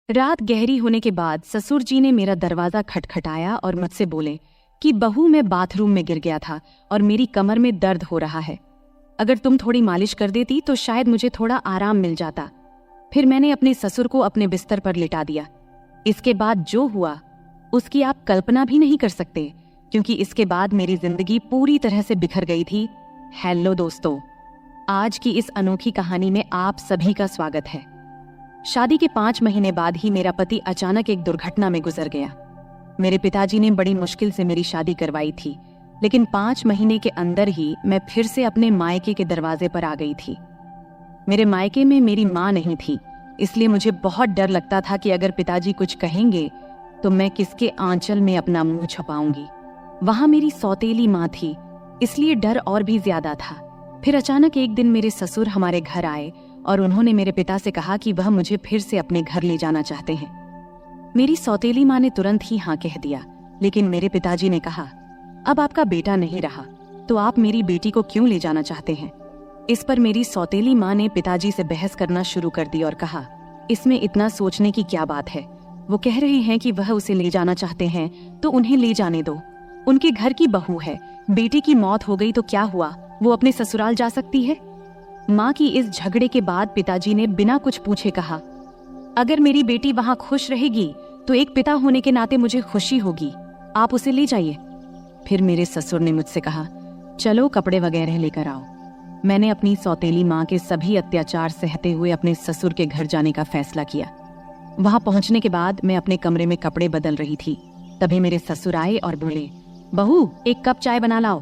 रात गहरी होने के बाद ससुर जी ने मेरा दरवाजा खटखटाया और मुझसे बोले कि बहू, मैं बाथरूम में गिर गया था और मेरी कमर में दर्द हो रहा है। अगर तुम थोड़ी मालिश कर देती तो शायद मुझे थोड़ा आराम मिल जाता। फिर मैंने अपने ससुर को अपने बिस्तर पर लिटा दिया। इसके बाद जो हुआ उसकी आप कल्पना भी नहीं कर सकते, क्योंकि इसके बाद मेरी जिंदगी पूरी तरह से बिखर गई थी। हेलो दोस्तों, आज की इस अनोखी कहानी में आप सभी का स्वागत है। शादी के 5 महीने बाद ही मेरा पति अचानक एक दुर्घटना में गुजर गया। मेरे पिताजी ने बड़ी मुश्किल से मेरी शादी करवाई थी, लेकिन 5 महीने के अंदर ही मैं फिर से अपने मायके के दरवाजे पर आ गई थी। मेरे मायके में मेरी माँ नहीं थी, इसलिए मुझे बहुत डर लगता था कि अगर पिताजी कुछ कहेंगे तो मैं किसके आंचल में अपना मुंह छुपाऊंगी। वहां मेरी सौतेली माँ थी, इसलिए डर और भी ज्यादा था। फिर अचानक एक दिन मेरे ससुर हमारे घर आए और उन्होंने मेरे पिता से कहा कि वह मुझे फिर से अपने घर ले जाना चाहते हैं। मेरी सौतेली माँ ने तुरंत ही हाँ कह दिया, लेकिन मेरे पिताजी ने कहा, अब आपका बेटा नहीं रहा तो आप मेरी बेटी को क्यों ले जाना चाहते हैं। इस पर मेरी सौतेली माँ ने पिताजी से बहस करना शुरू कर दी और कहा, इसमें इतना सोचने की क्या बात है। वो कह रहे हैं कि वह उसे ले जाना चाहते हैं तो उन्हें ले जाने दो। उनके घर की बहू है, बेटी की मौत हो गई तो क्या हुआ, वो अपने ससुराल जा सकती है। माँ की इस झगड़े के बाद पिताजी ने बिना कुछ पूछे कहा, अगर मेरी बेटी वहां खुश रहेगी तो एक पिता होने के नाते मुझे खुशी होगी, आप उसे ले जाइए। फिर मेरे ससुर ने मुझसे कहा, चलो कपड़े वगैरह लेकर आओ। मैंने अपनी सौतेली माँ के सभी अत्याचार सहते हुए अपने ससुर के घर जाने का फैसला किया। वहां पहुंचने के बाद मैं अपने कमरे में कपड़े बदल रही थी, तभी मेरे ससुर आए और बोले, बहू, एक कप चाय बना लाओ।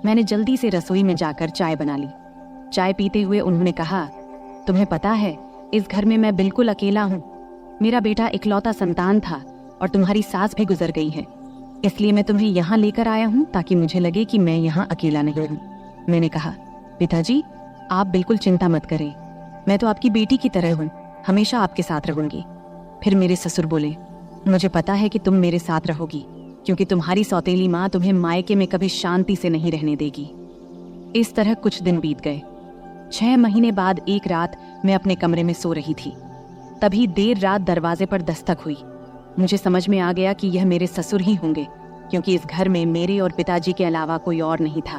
मैंने जल्दी से रसोई में जाकर चाय बना ली। चाय पीते हुए उन्होंने कहा, तुम्हें पता है इस घर में मैं बिल्कुल अकेला हूँ। मेरा बेटा इकलौता संतान था और तुम्हारी सास भी गुजर गई है, इसलिए मैं तुम्हें यहाँ लेकर आया हूँ ताकि मुझे लगे कि मैं यहाँ अकेला नहीं हूँ। मैंने कहा, पिताजी आप बिल्कुल चिंता मत करें, मैं तो आपकी बेटी की तरह हूँ, हमेशा आपके साथ रहूंगी। फिर मेरे ससुर बोले, मुझे पता है कि तुम मेरे साथ रहोगी, क्योंकि तुम्हारी सौतेली माँ तुम्हें मायके में कभी शांति से नहीं रहने देगी। इस तरह कुछ दिन बीत गए। 6 महीने बाद एक रात मैं अपने कमरे में सो रही थी, तभी देर रात दरवाजे पर दस्तक हुई। मुझे समझ में आ गया कि यह मेरे ससुर ही होंगे, क्योंकि इस घर में मेरे और पिताजी के अलावा कोई और नहीं था,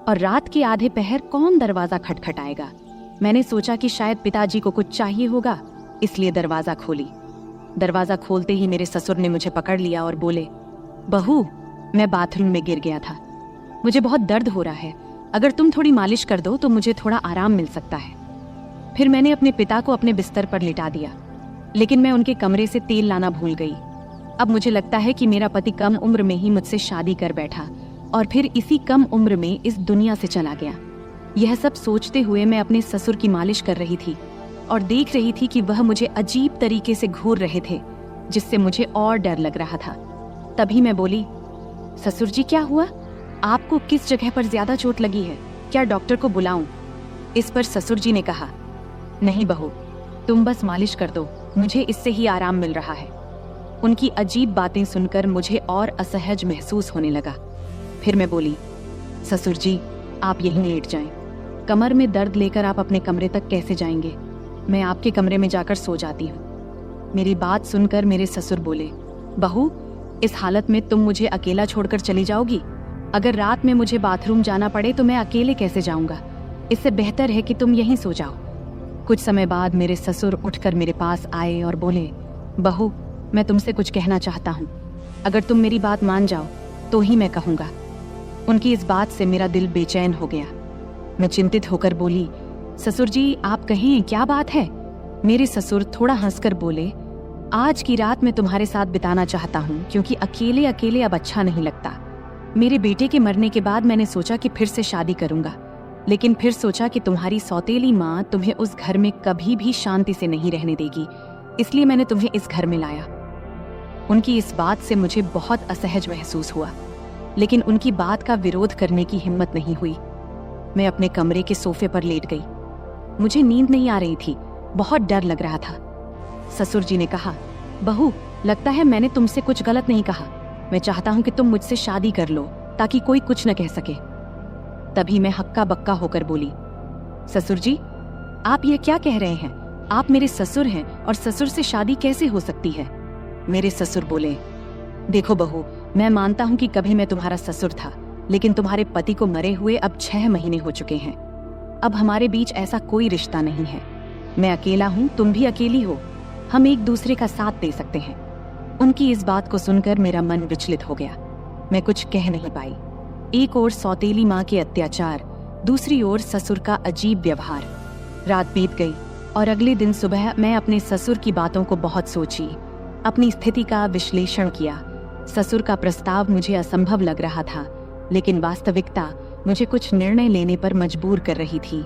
और रात के आधे पहर कौन दरवाजा खटखटाएगा। मैंने सोचा कि शायद पिताजी को कुछ चाहिए होगा, इसलिए दरवाजा खोली। दरवाजा खोलते ही मेरे ससुर ने मुझे पकड़ लिया और बोले, बहू, मैं बाथरूम में गिर गया था, मुझे बहुत दर्द हो रहा है, अगर तुम थोड़ी मालिश कर दो तो मुझे थोड़ा आराम मिल सकता है। फिर मैंने अपने पिता को अपने बिस्तर पर लिटा दिया, लेकिन मैं उनके कमरे से तेल लाना भूल गई। अब मुझे लगता है कि मेरा पति कम उम्र में ही मुझसे शादी कर बैठा और फिर इसी कम उम्र में इस दुनिया से चला गया। यह सब सोचते हुए मैं अपने ससुर की मालिश कर रही थी और देख रही थी कि वह मुझे अजीब तरीके से घूर रहे थे, जिससे मुझे और डर लग रहा था। तभी मैं बोली, ससुर जी क्या हुआ, आपको किस जगह पर ज्यादा चोट लगी है, क्या डॉक्टर को बुलाऊं? इस पर ससुर जी ने कहा, नहीं बहू, तुम बस मालिश कर दो, मुझे इससे ही आराम मिल रहा है। उनकी अजीब बातें सुनकर मुझे और असहज महसूस होने लगा। फिर मैं बोली, ससुर जी आप यहीं लेट जाएं, कमर में दर्द लेकर आप अपने कमरे तक कैसे जाएंगे, मैं आपके कमरे में जाकर सो जाती हूँ। मेरी बात सुनकर मेरे ससुर बोले, बहू, इस हालत में तुम मुझे अकेला छोड़कर चली जाओगी? अगर रात में मुझे बाथरूम जाना पड़े तो मैं अकेले कैसे जाऊंगा, इससे बेहतर है कि तुम यहीं सो जाओ। कुछ समय बाद मेरे ससुर उठकर मेरे पास आए और बोले, बहू, मैं तुमसे कुछ कहना चाहता हूँ, अगर तुम मेरी बात मान जाओ तो ही मैं कहूँगा। उनकी इस बात से मेरा दिल बेचैन हो गया। मैं चिंतित होकर बोली, ससुर जी आप कहें, क्या बात है? मेरे ससुर थोड़ा हंसकर बोले, आज की रात मैं तुम्हारे साथ बिताना चाहता हूँ, क्योंकि अकेले अकेले अब अच्छा नहीं लगता। मेरे बेटे के मरने के बाद मैंने सोचा कि फिर से शादी करूंगा, लेकिन फिर सोचा कि तुम्हारी सौतेली माँ तुम्हें उस घर में कभी भी शांति से नहीं रहने देगी, इसलिए मैंने तुम्हें इस घर में लाया। उनकी इस बात से मुझे बहुत असहज महसूस हुआ, लेकिन उनकी बात का विरोध करने की हिम्मत नहीं हुई। मैं अपने कमरे के सोफे पर लेट गई। मुझे नींद नहीं आ रही थी, बहुत डर लग रहा था। ससुर जी ने कहा, बहू, लगता है मैंने तुमसे कुछ गलत नहीं कहा, मैं चाहता हूं कि तुम मुझसे शादी कर लो ताकि कोई कुछ न कह सके। तभी मैं हक्का बक्का होकर बोली, ससुर जी आप ये क्या कह रहे हैं, आप मेरे ससुर हैं और ससुर से शादी कैसे हो सकती है? मेरे ससुर बोले, देखो बहू, मैं मानता हूँ कि कभी मैं तुम्हारा ससुर था, लेकिन तुम्हारे पति को मरे हुए अब 6 महीने हो चुके हैं। अब हमारे बीच ऐसा कोई रिश्ता नहीं है। मैं अकेला हूँ, तुम भी अकेली हो। हम एक दूसरे का साथ दे सकते हैं। उनकी इस बात को सुनकर मेरा मन विचलित हो गया। मैं कुछ कह नहीं पाई। एक ओर सौतेली माँ के अत्याचार, दूसरी ओर ससुर का अजीब व्यवहार। रात बीत गई और अगले दिन सुबह मैं अपने ससुर की बातों को बहुत सोची, अपनी स्थिति का विश्लेषण किया। ससुर का प्रस्ताव मुझे असंभव लग रहा था, लेकिन वास्तविकता मुझे कुछ निर्णय लेने पर मजबूर कर रही थी।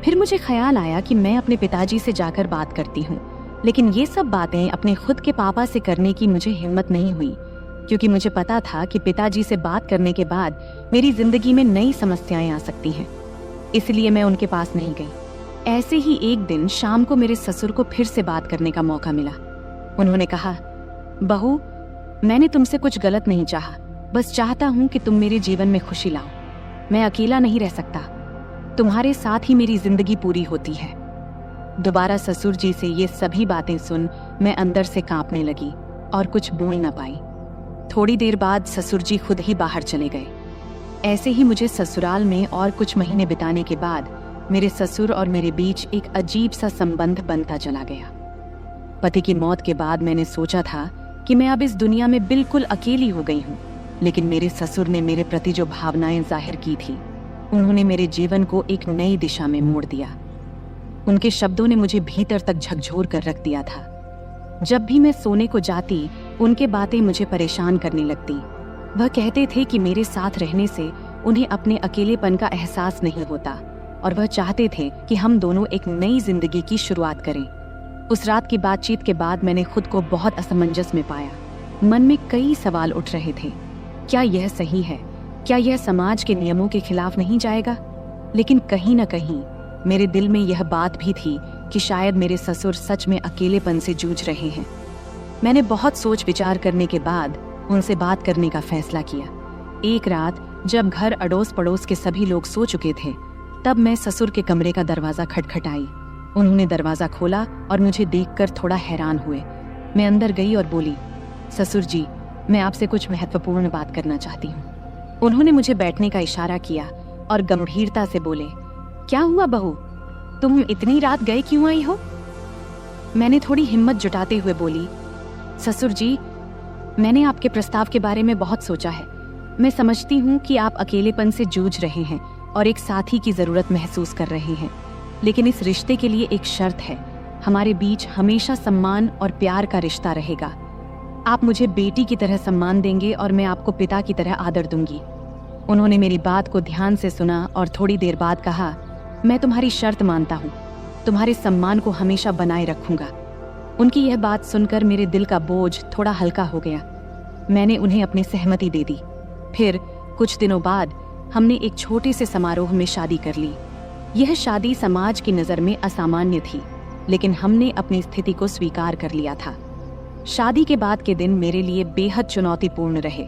फिर मुझे ख्याल आया कि मैं अपने पिताजी से जाकर बात करती हूँ, लेकिन ये सब बातें अपने खुद के पापा से करने की मुझे हिम्मत नहीं हुई, क्योंकि मुझे पता था कि पिताजी से बात करने के बाद मेरी जिंदगी में नई समस्याएं आ सकती हैं। इसलिए मैं उनके पास नहीं गई। ऐसे ही एक दिन शाम को मेरे ससुर को फिर से बात करने का मौका मिला। उन्होंने कहा, बहू, मैंने तुमसे कुछ गलत नहीं चाहा, बस चाहता हूं कि तुम मेरे जीवन में खुशी लाओ। मैं अकेला नहीं रह सकता, तुम्हारे साथ ही मेरी जिंदगी पूरी होती है। दोबारा ससुर जी से ये सभी बातें सुन मैं अंदर से कांपने लगी और कुछ बोल न पाई। थोड़ी देर बाद ससुर जी खुद ही बाहर चले गए। ऐसे ही मुझे ससुराल में और कुछ महीने बिताने के बाद मेरे ससुर और मेरे बीच एक अजीब सा संबंध बनता चला गया। पति की मौत के बाद मैंने सोचा था कि मैं अब इस दुनिया में बिल्कुल अकेली हो गई हूँ, लेकिन मेरे ससुर ने मेरे प्रति जो भावनाएं जाहिर की थी, उन्होंने मेरे जीवन को एक नई दिशा में मोड़ दिया। उनके शब्दों ने मुझे भीतर तक झकझोर कर रख दिया था। जब भी मैं सोने को जाती, उनके बातें मुझे परेशान करने लगती। वह कहते थे कि मेरे साथ रहने से उन्हें अपने अकेलेपन का एहसास नहीं होता और वह चाहते थे कि हम दोनों एक नई जिंदगी की शुरुआत करें। उस रात की बातचीत के बाद मैंने खुद को बहुत असमंजस में पाया। मन में कई सवाल उठ रहे थे। क्या यह सही है? क्या यह समाज के नियमों के खिलाफ नहीं जाएगा? लेकिन कहीं न कहीं मेरे दिल में यह बात भी थी कि शायद मेरे ससुर सच में अकेलेपन से जूझ रहे हैं। मैंने बहुत सोच विचार करने के बाद उनसे बात करने का फैसला किया। एक रात जब घर अड़ोस पड़ोस के सभी लोग सो चुके थे, तब मैं ससुर के कमरे का दरवाजा खटखटाई। उन्होंने दरवाजा खोला और मुझे देखकर थोड़ा हैरान हुए। मैं अंदर गई और बोली, ससुर जी, मैं आपसे कुछ महत्वपूर्ण बात करना चाहती हूँ। उन्होंने मुझे बैठने का इशारा किया और गंभीरता से बोले, क्या हुआ बहू, तुम इतनी रात गए क्यों आई हो? मैंने थोड़ी हिम्मत जुटाते हुए बोली, ससुर जी, मैंने आपके प्रस्ताव के बारे में बहुत सोचा है। मैं समझती हूँ कि आप अकेलेपन से जूझ रहे हैं और एक साथी की जरूरत महसूस कर रहे हैं, लेकिन इस रिश्ते के लिए एक शर्त है। हमारे बीच हमेशा सम्मान और प्यार का रिश्ता रहेगा। आप मुझे बेटी की तरह सम्मान देंगे और मैं आपको पिता की तरह आदर दूंगी। उन्होंने मेरी बात को ध्यान से सुना और थोड़ी देर बाद कहा, मैं तुम्हारी शर्त मानता हूँ, तुम्हारे सम्मान को हमेशा बनाए रखूंगा। उनकी यह बात सुनकर मेरे दिल का बोझ थोड़ा हल्का हो गया। मैंने उन्हें अपनी सहमति दे दी। फिर कुछ दिनों बाद हमने एक छोटे से समारोह में शादी कर ली। यह शादी समाज की नज़र में असामान्य थी, लेकिन हमने अपनी स्थिति को स्वीकार कर लिया था। शादी के बाद के दिन मेरे लिए बेहद चुनौतीपूर्ण रहे।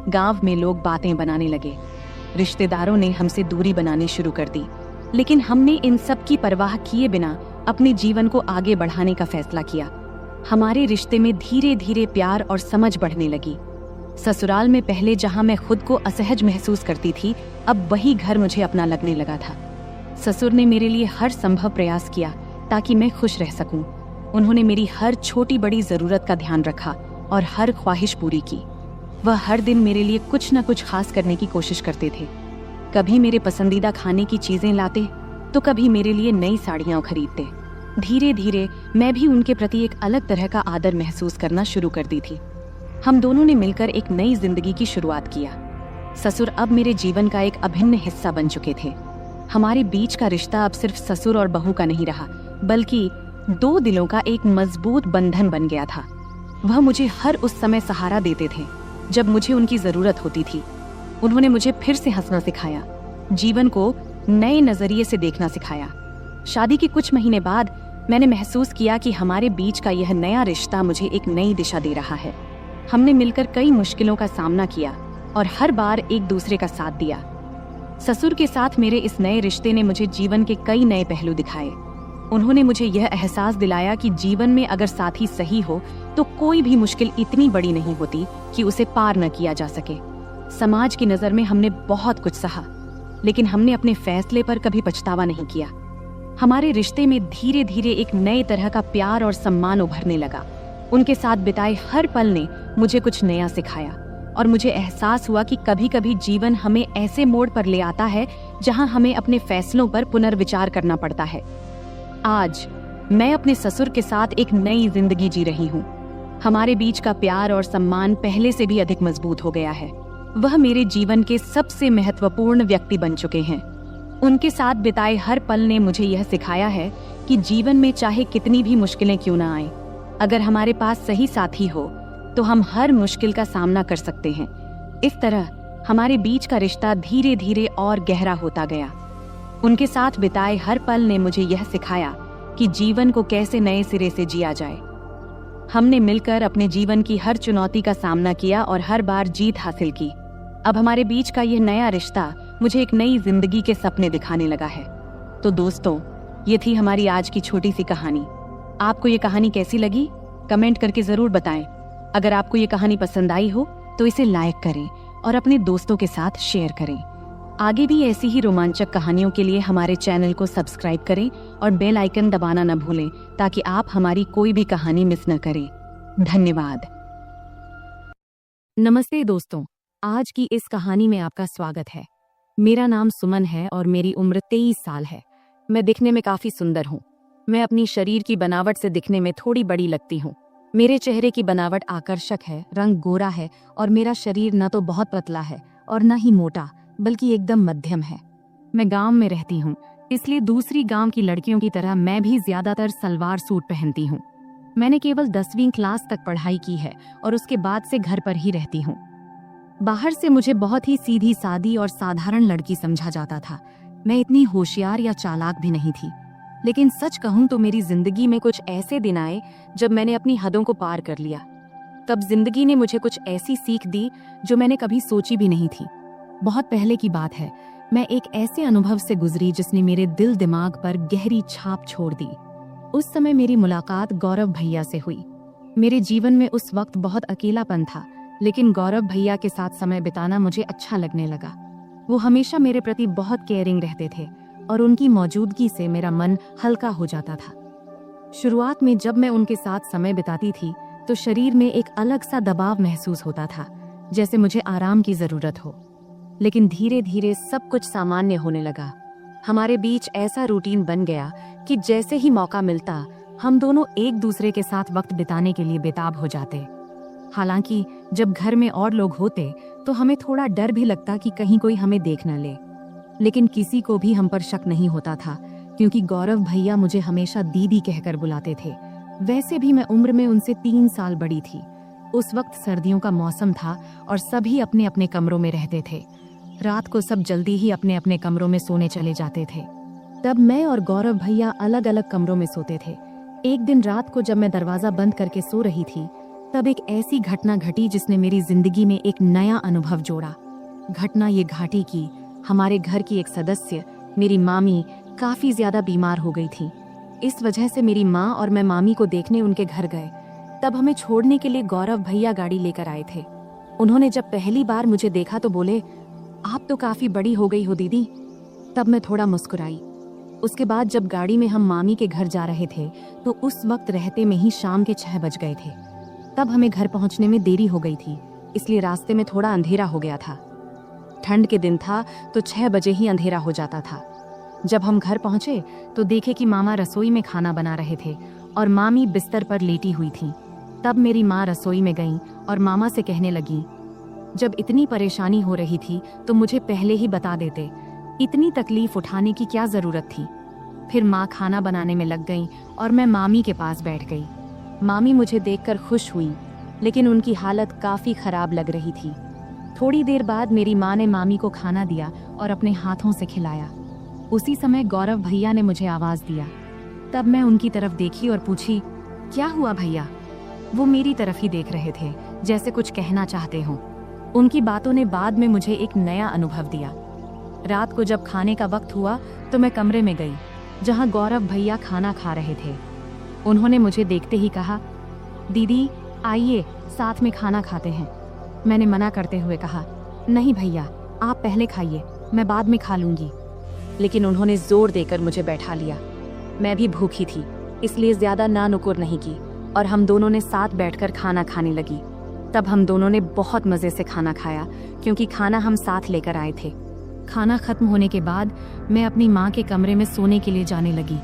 गांव में लोग बातें बनाने लगे, रिश्तेदारों ने हमसे दूरी बनानी शुरू कर दी, लेकिन हमने इन सब की परवाह किए बिना अपने जीवन को आगे बढ़ाने का फैसला किया। हमारे रिश्ते में धीरे धीरे प्यार और समझ बढ़ने लगी। ससुराल में पहले जहां मैं खुद को असहज महसूस करती थी, अब वही घर मुझे अपना लगने लगा था। ससुर ने मेरे लिए हर संभव प्रयास किया ताकि मैं खुश रह सकूं। उन्होंने मेरी हर छोटी बड़ी जरूरत का ध्यान रखा और हर ख्वाहिश पूरी की। वह हर दिन मेरे लिए कुछ न कुछ खास करने की कोशिश करते थे। कभी मेरे पसंदीदा खाने की चीजें लाते, तो कभी मेरे लिए नई साड़ियां खरीदते। धीरे धीरे मैं भी उनके प्रति एक अलग तरह का आदर महसूस करना शुरू कर दी थी। हम दोनों ने मिलकर एक नई जिंदगी की शुरुआत किया। ससुर अब मेरे जीवन का एक अभिन्न हिस्सा बन चुके थे। हमारे बीच का रिश्ता अब सिर्फ ससुर और बहू का नहीं रहा, बल्कि दो दिलों का एक मजबूत बंधन बन गया था। वह मुझे हर उस समय सहारा देते थे जब मुझे उनकी जरूरत होती थी। उन्होंने मुझे फिर से हंसना सिखाया, जीवन को नए नजरिए से देखना सिखाया। शादी के कुछ महीने बाद मैंने महसूस किया कि हमारे बीच का यह नया रिश्ता मुझे एक नई दिशा दे रहा है। हमने मिलकर कई मुश्किलों का सामना किया और हर बार एक दूसरे का साथ दिया। ससुर के साथ मेरे इस नए रिश्ते ने मुझे जीवन के कई नए पहलू दिखाए। उन्होंने मुझे यह एहसास दिलाया कि जीवन में अगर साथी सही हो तो कोई भी मुश्किल इतनी बड़ी नहीं होती कि उसे पार न किया जा सके। समाज की नज़र में हमने बहुत कुछ सहा, लेकिन हमने अपने फैसले पर कभी पछतावा नहीं किया। हमारे रिश्ते में धीरे धीरे एक नए तरह का प्यार और सम्मान उभरने लगा। उनके साथ बिताए हर पल ने मुझे कुछ नया सिखाया और मुझे एहसास हुआ कि कभी कभी जीवन हमें ऐसे मोड़ पर ले आता है जहां हमें अपने फैसलों पर पुनर्विचार करना पड़ता है। आज मैं अपने ससुर के साथ एक नई जिंदगी जी रही हूँ। हमारे बीच का प्यार और सम्मान पहले से भी अधिक मजबूत हो गया है। वह मेरे जीवन के सबसे महत्वपूर्ण व्यक्ति बन चुके हैं। उनके साथ बिताए हर पल ने मुझे यह सिखाया है कि जीवन में चाहे कितनी भी मुश्किलें क्यों ना आए, अगर हमारे पास सही साथी हो तो हम हर मुश्किल का सामना कर सकते हैं। इस तरह हमारे बीच का रिश्ता धीरे धीरे और गहरा होता गया। उनके साथ बिताए हर पल ने मुझे यह सिखाया कि जीवन को कैसे नए सिरे से जिया जाए। हमने मिलकर अपने जीवन की हर चुनौती का सामना किया और हर बार जीत हासिल की। अब हमारे बीच का यह नया रिश्ता मुझे एक नई जिंदगी के सपने दिखाने लगा है। तो दोस्तों, ये थी हमारी आज की छोटी सी कहानी। आपको ये कहानी कैसी लगी? कमेंट करके जरूर बताएं। अगर आपको ये कहानी पसंद आई हो तो इसे लाइक करें और अपने दोस्तों के साथ शेयर करें। आगे भी ऐसी ही रोमांचक कहानियों के लिए हमारे चैनल को सब्सक्राइब करें और बेल आइकन दबाना न भूलें ताकि आप हमारी कोई भी कहानी मिस न करें। धन्यवाद। नमस्ते दोस्तों, आज की इस कहानी में आपका स्वागत है। मेरा नाम सुमन है और मेरी उम्र 23 साल है। मैं दिखने में काफी सुंदर हूँ। मैं अपनी शरीर की बनावट से दिखने में थोड़ी बड़ी लगती हूँ। मेरे चेहरे की बनावट आकर्षक है, रंग गोरा है और मेरा शरीर न तो बहुत पतला है और न ही मोटा, बल्कि एकदम मध्यम है। मैं गांव में रहती हूँ, इसलिए दूसरी गांव की लड़कियों की तरह मैं भी ज्यादातर सलवार सूट पहनती हूँ। मैंने केवल 10वीं क्लास तक पढ़ाई की है और उसके बाद से घर पर ही रहती हूँ। बाहर से मुझे बहुत ही सीधी सादी और साधारण लड़की समझा जाता था। मैं इतनी होशियार या चालाक भी नहीं थी। लेकिन सच कहूं तो मेरी जिंदगी में कुछ ऐसे दिन आए जब मैंने अपनी हदों को पार कर लिया। तब जिंदगी ने मुझे कुछ ऐसी सीख दी जो मैंने कभी सोची भी नहीं थी। बहुत पहले की बात है, मैं एक ऐसे अनुभव से गुजरी जिसने मेरे दिल दिमाग पर गहरी छाप छोड़ दी। उस समय मेरी मुलाकात गौरव भैया से हुई। मेरे जीवन में उस वक्त बहुत अकेलापन था, लेकिन गौरव भैया के साथ समय बिताना मुझे अच्छा लगने लगा। वो हमेशा मेरे प्रति बहुत केयरिंग रहते थे और उनकी मौजूदगी से मेरा मन हल्का हो जाता था। शुरुआत में जब मैं उनके साथ समय बिताती थी तो शरीर में एक अलग सा दबाव महसूस होता था, जैसे मुझे आराम की जरूरत हो। लेकिन धीरे धीरे सब कुछ सामान्य होने लगा। हमारे बीच ऐसा रूटीन बन गया कि जैसे ही मौका मिलता हम दोनों एक दूसरे के साथ वक्त बिताने के लिए बेताब हो जाते। हालांकि जब घर में और लोग होते तो हमें थोड़ा डर भी लगता कि कहीं कोई हमें देख न ले, लेकिन किसी को भी हम पर शक नहीं होता था क्योंकि गौरव भैया मुझे हमेशा दीदी कहकर बुलाते थे। वैसे भी मैं उम्र में उनसे 3 साल बड़ी थी। उस वक्त सर्दियों का मौसम था और सभी अपने अपने कमरों में रहते थे। रात को सब जल्दी ही अपने अपने कमरों में सोने चले जाते थे। तब मैं और गौरव भैया अलग अलग कमरों में सोते थे। एक दिन रात को जब मैं दरवाजा बंद करके सो रही थी तब एक ऐसी घटना घटी जिसने मेरी जिंदगी में एक नया अनुभव जोड़ा। घटना ये घाटी की, हमारे घर की एक सदस्य, मेरी मामी, काफी ज्यादा बीमार हो गई थी। इस वजह से मेरी माँ और मैं मामी को देखने उनके घर गए। तब हमें छोड़ने के लिए गौरव भैया गाड़ी लेकर आए थे। उन्होंने जब पहली बार मुझे देखा तो बोले, आप तो काफी बड़ी हो गई हो दीदी। तब मैं थोड़ा मुस्कुराई। उसके बाद जब गाड़ी में हम मामी के घर जा रहे थे तो उस वक्त रहते में ही शाम के 6 बज गए थे। तब हमें घर पहुंचने में देरी हो गई थी, इसलिए रास्ते में थोड़ा अंधेरा हो गया था। ठंड के दिन था तो 6 बजे ही अंधेरा हो जाता था। जब हम घर पहुंचे तो देखे कि मामा रसोई में खाना बना रहे थे और मामी बिस्तर पर लेटी हुई थी। तब मेरी माँ रसोई में गई और मामा से कहने लगी, जब इतनी परेशानी हो रही थी तो मुझे पहले ही बता देते, इतनी तकलीफ उठाने की क्या जरूरत थी। फिर माँ खाना बनाने में लग गई और मैं मामी के पास बैठ गई। मामी मुझे देखकर खुश हुई, लेकिन उनकी हालत काफी खराब लग रही थी। थोड़ी देर बाद मेरी माँ ने मामी को खाना दिया और अपने हाथों से खिलाया। उसी समय गौरव भैया ने मुझे आवाज दिया। तब मैं उनकी तरफ देखी और पूछी, क्या हुआ भैया? वो मेरी तरफ ही देख रहे थे, जैसे कुछ कहना चाहते हों। उनकी बातों ने बाद में मुझे एक नया अनुभव दिया। रात को जब खाने का वक्त हुआ तो मैं कमरे में गई। जहां गौरव भैया खाना खा रहे थे। उन्होंने मुझे देखते ही कहा, दीदी आइए साथ में खाना खाते हैं। मैंने मना करते हुए कहा, नहीं भैया आप पहले खाइए, मैं बाद में खा लूंगी। लेकिन उन्होंने जोर देकर मुझे बैठा लिया। मैं भी भूखी थी, इसलिए ज्यादा ना नुकुर नहीं की और हम दोनों ने साथ बैठकर खाना खाने लगी। तब हम दोनों ने बहुत मजे से खाना खाया, क्योंकि खाना हम साथ लेकर आए थे। खाना खत्म होने के बाद मैं अपनी माँ के कमरे में सोने के लिए जाने लगी।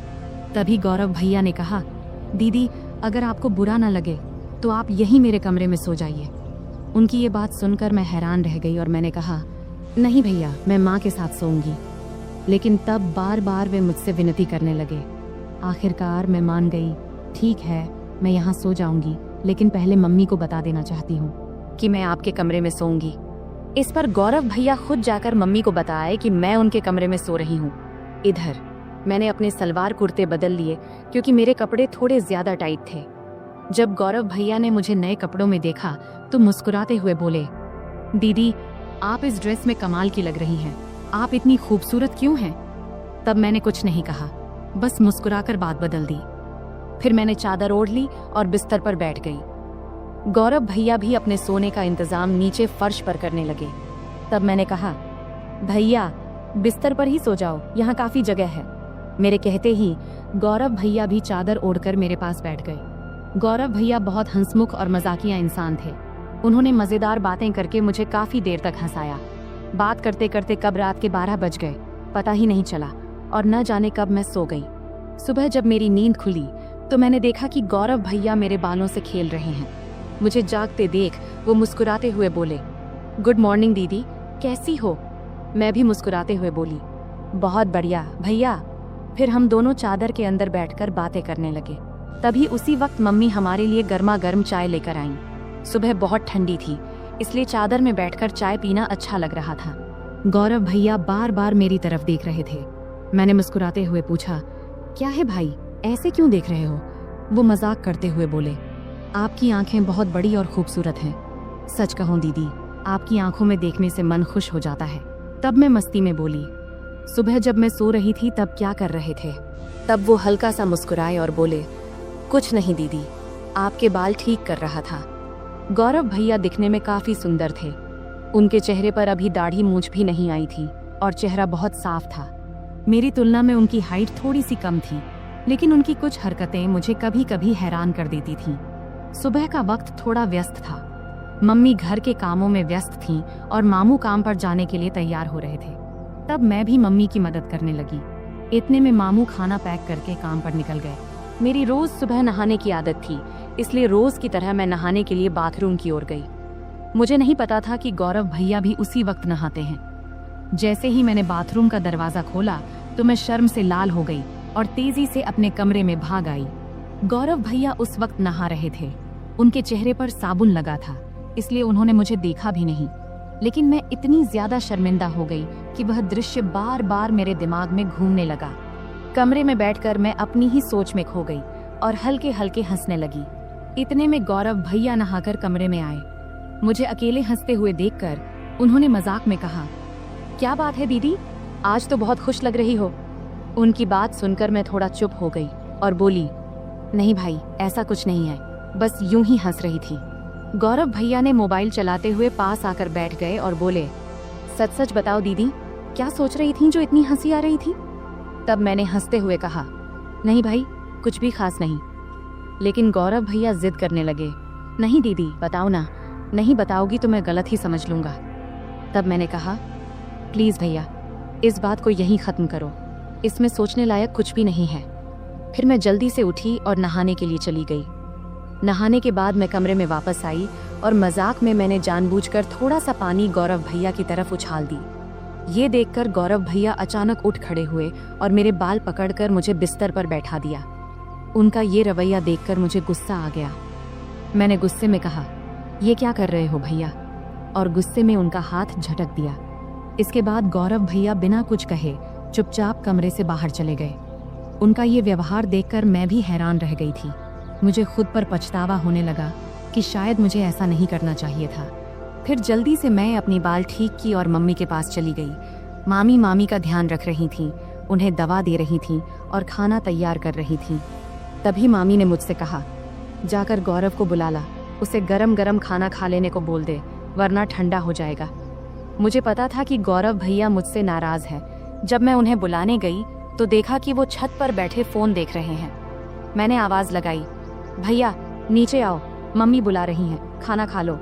तभी गौरव भैया ने कहा, दीदी अगर आपको बुरा ना लगे तो आप यहीं मेरे कमरे में सो जाइए। उनकी ये बात सुनकर मैं हैरान रह गई और मैंने कहा, नहीं भैया मैं माँ के साथ सोऊंगी। लेकिन तब बार बार वे मुझसे विनती करने लगे। आखिरकार मैं मान गई, ठीक है मैं यहाँ सो जाऊंगी, लेकिन पहले मम्मी को बता देना चाहती हूँ कि मैं आपके कमरे में सोऊंगी। इस पर गौरव भैया खुद जाकर मम्मी को बताए कि मैं उनके कमरे में सो रही हूँ। इधर मैंने अपने सलवार कुर्ते बदल लिए, क्योंकि मेरे कपड़े थोड़े ज्यादा टाइट थे। जब गौरव भैया ने मुझे नए कपड़ों में देखा तो मुस्कुराते हुए बोले, दीदी आप इस ड्रेस में कमाल की लग रही हैं, आप इतनी खूबसूरत क्यों हैं? तब मैंने कुछ नहीं कहा, बस मुस्कुराकर बात बदल दी। फिर मैंने चादर ओढ़ ली और बिस्तर पर बैठ गई। गौरव भैया भी अपने सोने का इंतजाम नीचे फर्श पर करने लगे। तब मैंने कहा, भैया बिस्तर पर ही सो जाओ, यहाँ काफी जगह है। मेरे कहते ही गौरव भैया भी चादर ओढ़कर मेरे पास बैठ गए। गौरव भैया बहुत हंसमुख और मजाकिया इंसान थे। उन्होंने मजेदार बातें करके मुझे काफी देर तक हंसाया। बात करते करते कब रात के 12 बज गए पता ही नहीं चला और न जाने कब मैं सो गई। सुबह जब मेरी नींद खुली तो मैंने देखा कि गौरव भैया मेरे बालों से खेल रहे हैं। मुझे जागते देख वो मुस्कुराते हुए बोले, गुड मॉर्निंग दीदी, कैसी हो? मैं भी मुस्कुराते हुए बोली, बहुत बढ़िया भैया। फिर हम दोनों चादर के अंदर बैठकर बातें करने लगे। तभी उसी वक्त मम्मी हमारे लिए गर्मा गर्म चाय लेकर आईं। सुबह बहुत ठंडी थी, इसलिए चादर में बैठकर चाय पीना अच्छा लग रहा था। गौरव भैया बार बार मेरी तरफ देख रहे थे। मैंने मुस्कुराते हुए पूछा, क्या है भाई, ऐसे क्यों देख रहे हो? वो मजाक करते हुए बोले, आपकी आंखें बहुत बड़ी और खूबसूरत हैं। सच कहूं दीदी, आपकी आंखों में देखने से मन खुश हो जाता है। तब मैं मस्ती में बोली, सुबह जब मैं सो रही थी तब क्या कर रहे थे? तब वो हल्का सा मुस्कुराए और बोले, कुछ नहीं दीदी, आपके बाल ठीक कर रहा था। गौरव भैया दिखने में काफी सुंदर थे। उनके चेहरे पर अभी दाढ़ी मूंछ भी नहीं आई थी और चेहरा बहुत साफ था। मेरी तुलना में उनकी हाइट थोड़ी सी कम थी, लेकिन उनकी कुछ हरकतें मुझे कभी कभी हैरान कर देती थीं। सुबह का वक्त थोड़ा व्यस्त था। मम्मी घर के कामों में व्यस्त थीं और मामू काम पर जाने के लिए तैयार हो रहे थे। तब मैं भी मम्मी की मदद करने लगी। इतने में मामू खाना पैक करके काम पर निकल गए। मेरी रोज सुबह नहाने की आदत थी, इसलिए रोज की तरह मैं नहाने के लिए बाथरूम की ओर गई। मुझे नहीं पता था कि गौरव भैया भी उसी वक्त नहाते हैं। जैसे ही मैंने बाथरूम का दरवाजा खोला तो मैं शर्म से लाल हो गई और तेजी से अपने कमरे में भाग आई। गौरव भैया उस वक्त नहा रहे थे। उनके चेहरे पर साबुन लगा था, इसलिए उन्होंने मुझे देखा भी नहीं। लेकिन मैं इतनी ज्यादा शर्मिंदा हो गई कि वह दृश्य बार बार मेरे दिमाग में घूमने लगा। कमरे में बैठकर मैं अपनी ही सोच में खो गई और हल्के हल्के हंसने लगी। इतने में गौरव भैया नहाकर कमरे में आए। मुझे अकेले हंसते हुए देखकर उन्होंने मजाक में कहा, क्या बात है दीदी, आज तो बहुत खुश लग रही हो। उनकी बात सुनकर मैं थोड़ा चुप हो गई और बोली, नहीं भाई ऐसा कुछ नहीं है, बस यूं ही हंस रही थी। गौरव भैया ने मोबाइल चलाते हुए पास आकर बैठ गए और बोले, सच सच बताओ दीदी, क्या सोच रही थी जो इतनी हंसी आ रही थी? तब मैंने हंसते हुए कहा, नहीं भाई कुछ भी खास नहीं। लेकिन गौरव भैया जिद करने लगे, नहीं दीदी बताओ ना, नहीं बताओगी तो मैं गलत ही समझ लूंगा। तब मैंने कहा, प्लीज भैया इस बात को यहीं खत्म करो, इसमें सोचने लायक कुछ भी नहीं है। फिर मैं जल्दी से उठी और नहाने के लिए चली गई। नहाने के बाद मैं कमरे में वापस आई और मजाक में मैंने जानबूझकर थोड़ा सा पानी गौरव भैया की तरफ उछाल दी। ये देखकर गौरव भैया अचानक उठ खड़े हुए और मेरे बाल पकड़कर मुझे बिस्तर पर बैठा दिया। उनका ये रवैया देखकर मुझे गुस्सा आ गया। मैंने गुस्से में कहा, ये क्या कर रहे हो भैया? और गुस्से में उनका हाथ झटक दिया। इसके बाद गौरव भैया बिना कुछ कहे चुपचाप कमरे से बाहर चले गए। उनका ये व्यवहार देखकर मैं भी हैरान रह गई थी। मुझे खुद पर पछतावा होने लगा कि शायद मुझे ऐसा नहीं करना चाहिए था। फिर जल्दी से मैं अपनी बाल ठीक की और मम्मी के पास चली गई। मामी का ध्यान रख रही थीं उन्हें दवा दे रही थीं और खाना तैयार कर रही थीं। तभी मामी ने मुझसे कहा, जाकर गौरव को बुला ला, उसे गरम गरम खाना खा लेने को बोल दे, वरना ठंडा हो जाएगा। मुझे पता था कि गौरव भैया मुझसे नाराज है। जब मैं उन्हें बुलाने गई तो देखा कि वो छत पर बैठे फोन देख रहे हैं। मैंने आवाज लगाई, भैया नीचे आओ, मम्मी बुला रही हैं, खाना खा लो।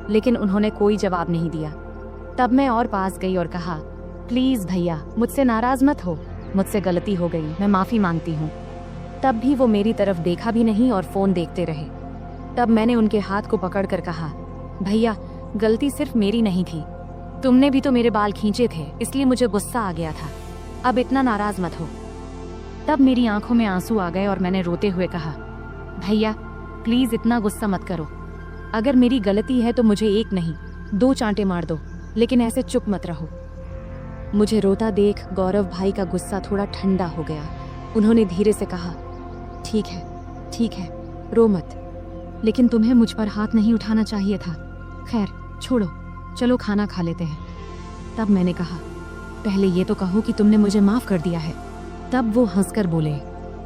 लेकिन उन्होंने कोई जवाब नहीं दिया। तब मैं और पास गई और कहा, प्लीज भैया मुझसे नाराज मत हो, मुझसे गलती हो गई, मैं माफी मांगती हूँ। तब भी वो मेरी तरफ देखा भी नहीं और फोन देखते रहे। तब मैंने उनके हाथ को पकड़कर कहा, भैया गलती सिर्फ मेरी नहीं थी, तुमने भी तो मेरे बाल खींचे थे, इसलिए मुझे गुस्सा आ गया था, अब इतना नाराज मत हो। तब मेरी आंखों में आंसू आ गए और मैंने रोते हुए कहा, भैया प्लीज इतना गुस्सा मत करो, अगर मेरी गलती है तो मुझे एक नहीं 2 चांटे मार दो, लेकिन ऐसे चुप मत रहो। मुझे रोता देख गौरव भाई का गुस्सा थोड़ा ठंडा हो गया। उन्होंने धीरे से कहा, ठीक है, रो मत, लेकिन तुम्हें मुझ पर हाथ नहीं उठाना चाहिए था। खैर छोड़ो, चलो खाना खा लेते हैं। तब मैंने कहा, पहले ये तो कहो कि तुमने मुझे माफ कर दिया है। तब वो हंसकर बोले,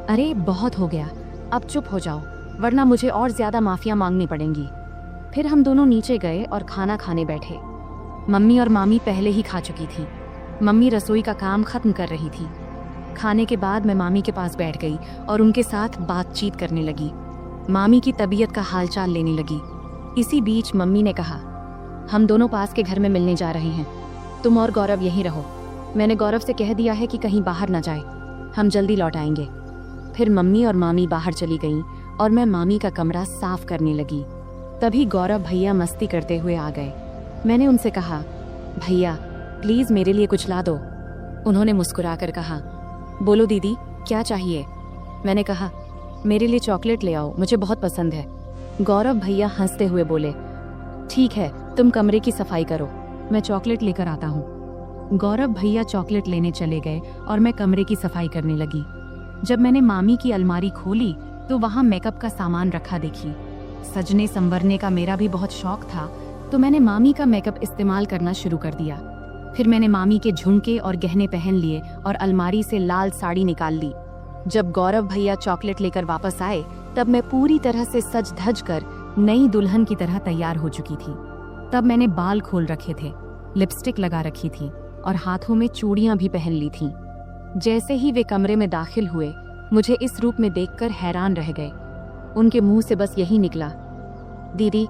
अरे बहुत हो गया, अब चुप हो जाओ, वरना मुझे और ज्यादा माफियां मांगनी पड़ेंगी। फिर हम दोनों नीचे गए और खाना खाने बैठे। मम्मी और मामी पहले ही खा चुकी थी। मम्मी रसोई का काम खत्म कर रही थी। खाने के बाद मैं मामी के पास बैठ गई और उनके साथ बातचीत करने लगी। मामी की तबीयत का हालचाल लेने लगी। इसी बीच मम्मी ने कहा, हम दोनों पास के घर में मिलने जा रहे हैं, तुम और गौरव यहीं रहो। मैंने गौरव से कह दिया है कि कहीं बाहर ना जाए, हम जल्दी लौट आएंगे। फिर मम्मी और मामी बाहर चली गईं और मैं मामी का कमरा साफ करने लगी। तभी गौरव भैया मस्ती करते हुए आ गए। मैंने उनसे कहा, भैया प्लीज मेरे लिए कुछ ला दो। उन्होंने मुस्कुराकर कहा, बोलो दीदी क्या चाहिए। मैंने कहा, मेरे लिए चॉकलेट ले आओ, मुझे बहुत पसंद है। गौरव भैया हंसते हुए बोले, ठीक है, तुम कमरे की सफाई करो, मैं चॉकलेट लेकर आता हूँ। गौरव भैया चॉकलेट लेने चले गए और मैं कमरे की सफाई करने लगी। जब मैंने मामी की अलमारी खोली तो वहाँ मेकअप का सामान रखा देखी। सजने संवरने का मेरा भी बहुत शौक था, तो मैंने मामी का मेकअप इस्तेमाल करना शुरू कर दिया। फिर मैंने मामी के झुमके और गहने पहन लिए और अलमारी से लाल साड़ी निकाल ली। जब गौरव भैया चॉकलेट लेकर वापस आए तब मैं पूरी तरह से सज धज कर नई दुल्हन की तरह तैयार हो चुकी थी। तब मैंने बाल खोल रखे थे, लिपस्टिक लगा रखी थी और हाथों में चूड़ियां भी पहन ली थीं। जैसे ही वे कमरे में दाखिल हुए, मुझे इस रूप में देखकर हैरान रह गए। उनके मुंह से बस यही निकला, दीदी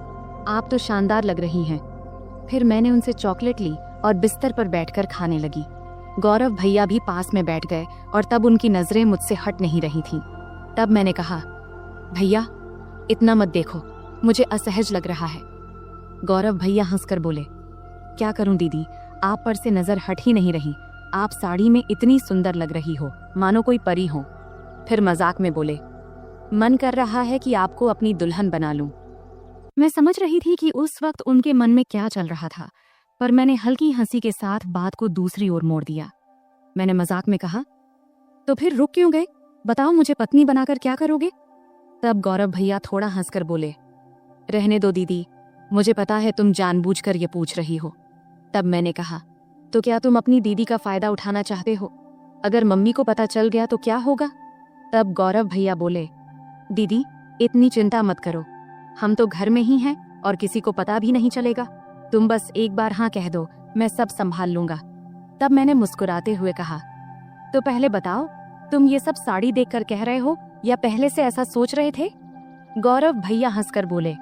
आप तो शानदार लग रही हैं। फिर मैंने उनसे चॉकलेट ली और बिस्तर पर बैठकर खाने लगी। गौरव भैया भी पास में बैठ गए और तब उनकी नजरें मुझसे हट नहीं रही थीं। तब मैंने कहा, भैया इतना मत देखो, मुझे असहज लग रहा है। गौरव भैया हंसकर बोले, क्या करूं दीदी, आप पर से नजर हट ही नहीं रही, आप साड़ी में इतनी सुंदर लग रही हो, मानो कोई परी हो। फिर मजाक में बोले, मन कर रहा है कि आपको अपनी दुल्हन बना लूं। मैं समझ रही थी कि उस वक्त उनके मन में क्या चल रहा था, पर मैंने हल्की हंसी के साथ बात को दूसरी ओर मोड़ दिया। मैंने मजाक में कहा, तो फिर रुक क्यों गए, बताओ मुझे पत्नी बनाकर क्या करोगे। तब गौरव भैया थोड़ा हंसकर बोले, रहने दो दीदी, मुझे पता है तुम जानबूझकर ये पूछ रही हो। तब मैंने कहा, तो क्या तुम अपनी दीदी का फायदा उठाना चाहते हो, अगर मम्मी को पता चल गया तो क्या होगा। तब गौरव भैया बोले, दीदी इतनी चिंता मत करो, हम तो घर में ही हैं और किसी को पता भी नहीं चलेगा, तुम बस एक बार हाँ कह दो, मैं सब संभाल लूंगा। तब मैंने मुस्कुराते हुए कहा, तो पहले बताओ तुम ये सब साड़ी देखकर कह रहे हो या पहले से ऐसा सोच रहे थे। गौरव भैया हंसकर बोले,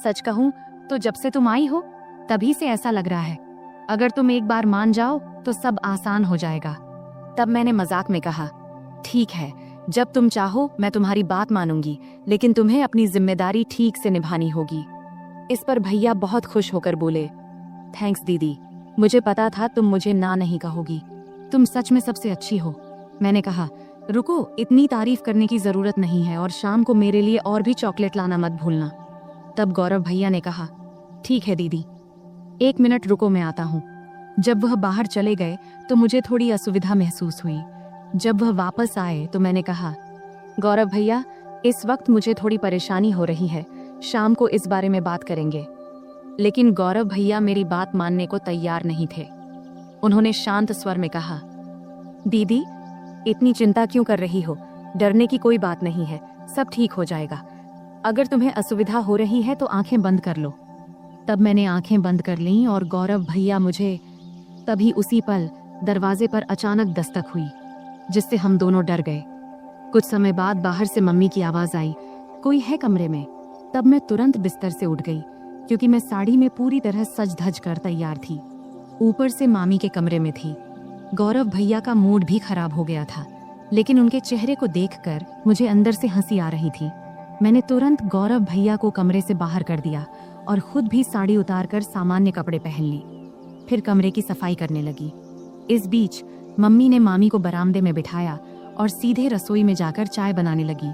सच कहूं तो जब से तुम आई हो तभी से ऐसा लग रहा है, अगर तुम एक बार मान जाओ तो सब आसान हो जाएगा। तब मैंने मजाक में कहा, ठीक है, जब तुम चाहो मैं तुम्हारी बात मानूंगी, लेकिन तुम्हें अपनी जिम्मेदारी ठीक से निभानी होगी। इस पर भैया बहुत खुश होकर बोले, थैंक्स दीदी, मुझे पता था तुम मुझे ना नहीं कहोगी, तुम सच में सबसे अच्छी हो। मैंने कहा, रुको, इतनी तारीफ करने की जरूरत नहीं है और शाम को मेरे लिए और भी चॉकलेट लाना मत भूलना। तब गौरव भैया ने कहा, ठीक है दीदी, 1 मिनट रुको, मैं आता हूँ। जब वह बाहर चले गए तो मुझे थोड़ी असुविधा महसूस हुई। जब वह वापस आए तो मैंने कहा, गौरव भैया इस वक्त मुझे थोड़ी परेशानी हो रही है, शाम को इस बारे में बात करेंगे। लेकिन गौरव भैया मेरी बात मानने को तैयार नहीं थे। उन्होंने शांत स्वर में कहा, दीदी, इतनी चिंता क्यों कर रही हो? डरने की कोई बात नहीं है, सब ठीक हो जाएगा। अगर तुम्हें असुविधा हो रही है तो आंखें बंद कर लो। तब मैंने आंखें बंद कर लीं और गौरव भैया मुझे तभी उसी पल दरवाजे पर अचानक दस्तक हुई, जिससे हम दोनों डर गए। कुछ समय बाद बाहर से मम्मी की आवाज आई, कोई है कमरे में? तब मैं तुरंत बिस्तर से उठ गई, क्योंकि मैं साड़ी में पूरी तरह सज धज कर तैयार थी। ऊपर से मामी के कमरे में थी। गौरव भैया का मूड भी खराब हो गया था, लेकिन उनके चेहरे को देखकर मुझे अंदर से हंसी आ रही थी। मैंने तुरंत गौरव भैया को कमरे से बाहर कर दिया और खुद भी साड़ी उतारकर सामान्य कपड़े पहन ली। फिर कमरे की सफाई करने लगी। इस बीच मम्मी ने मामी को बरामदे में बिठाया और सीधे रसोई में जाकर चाय बनाने लगी।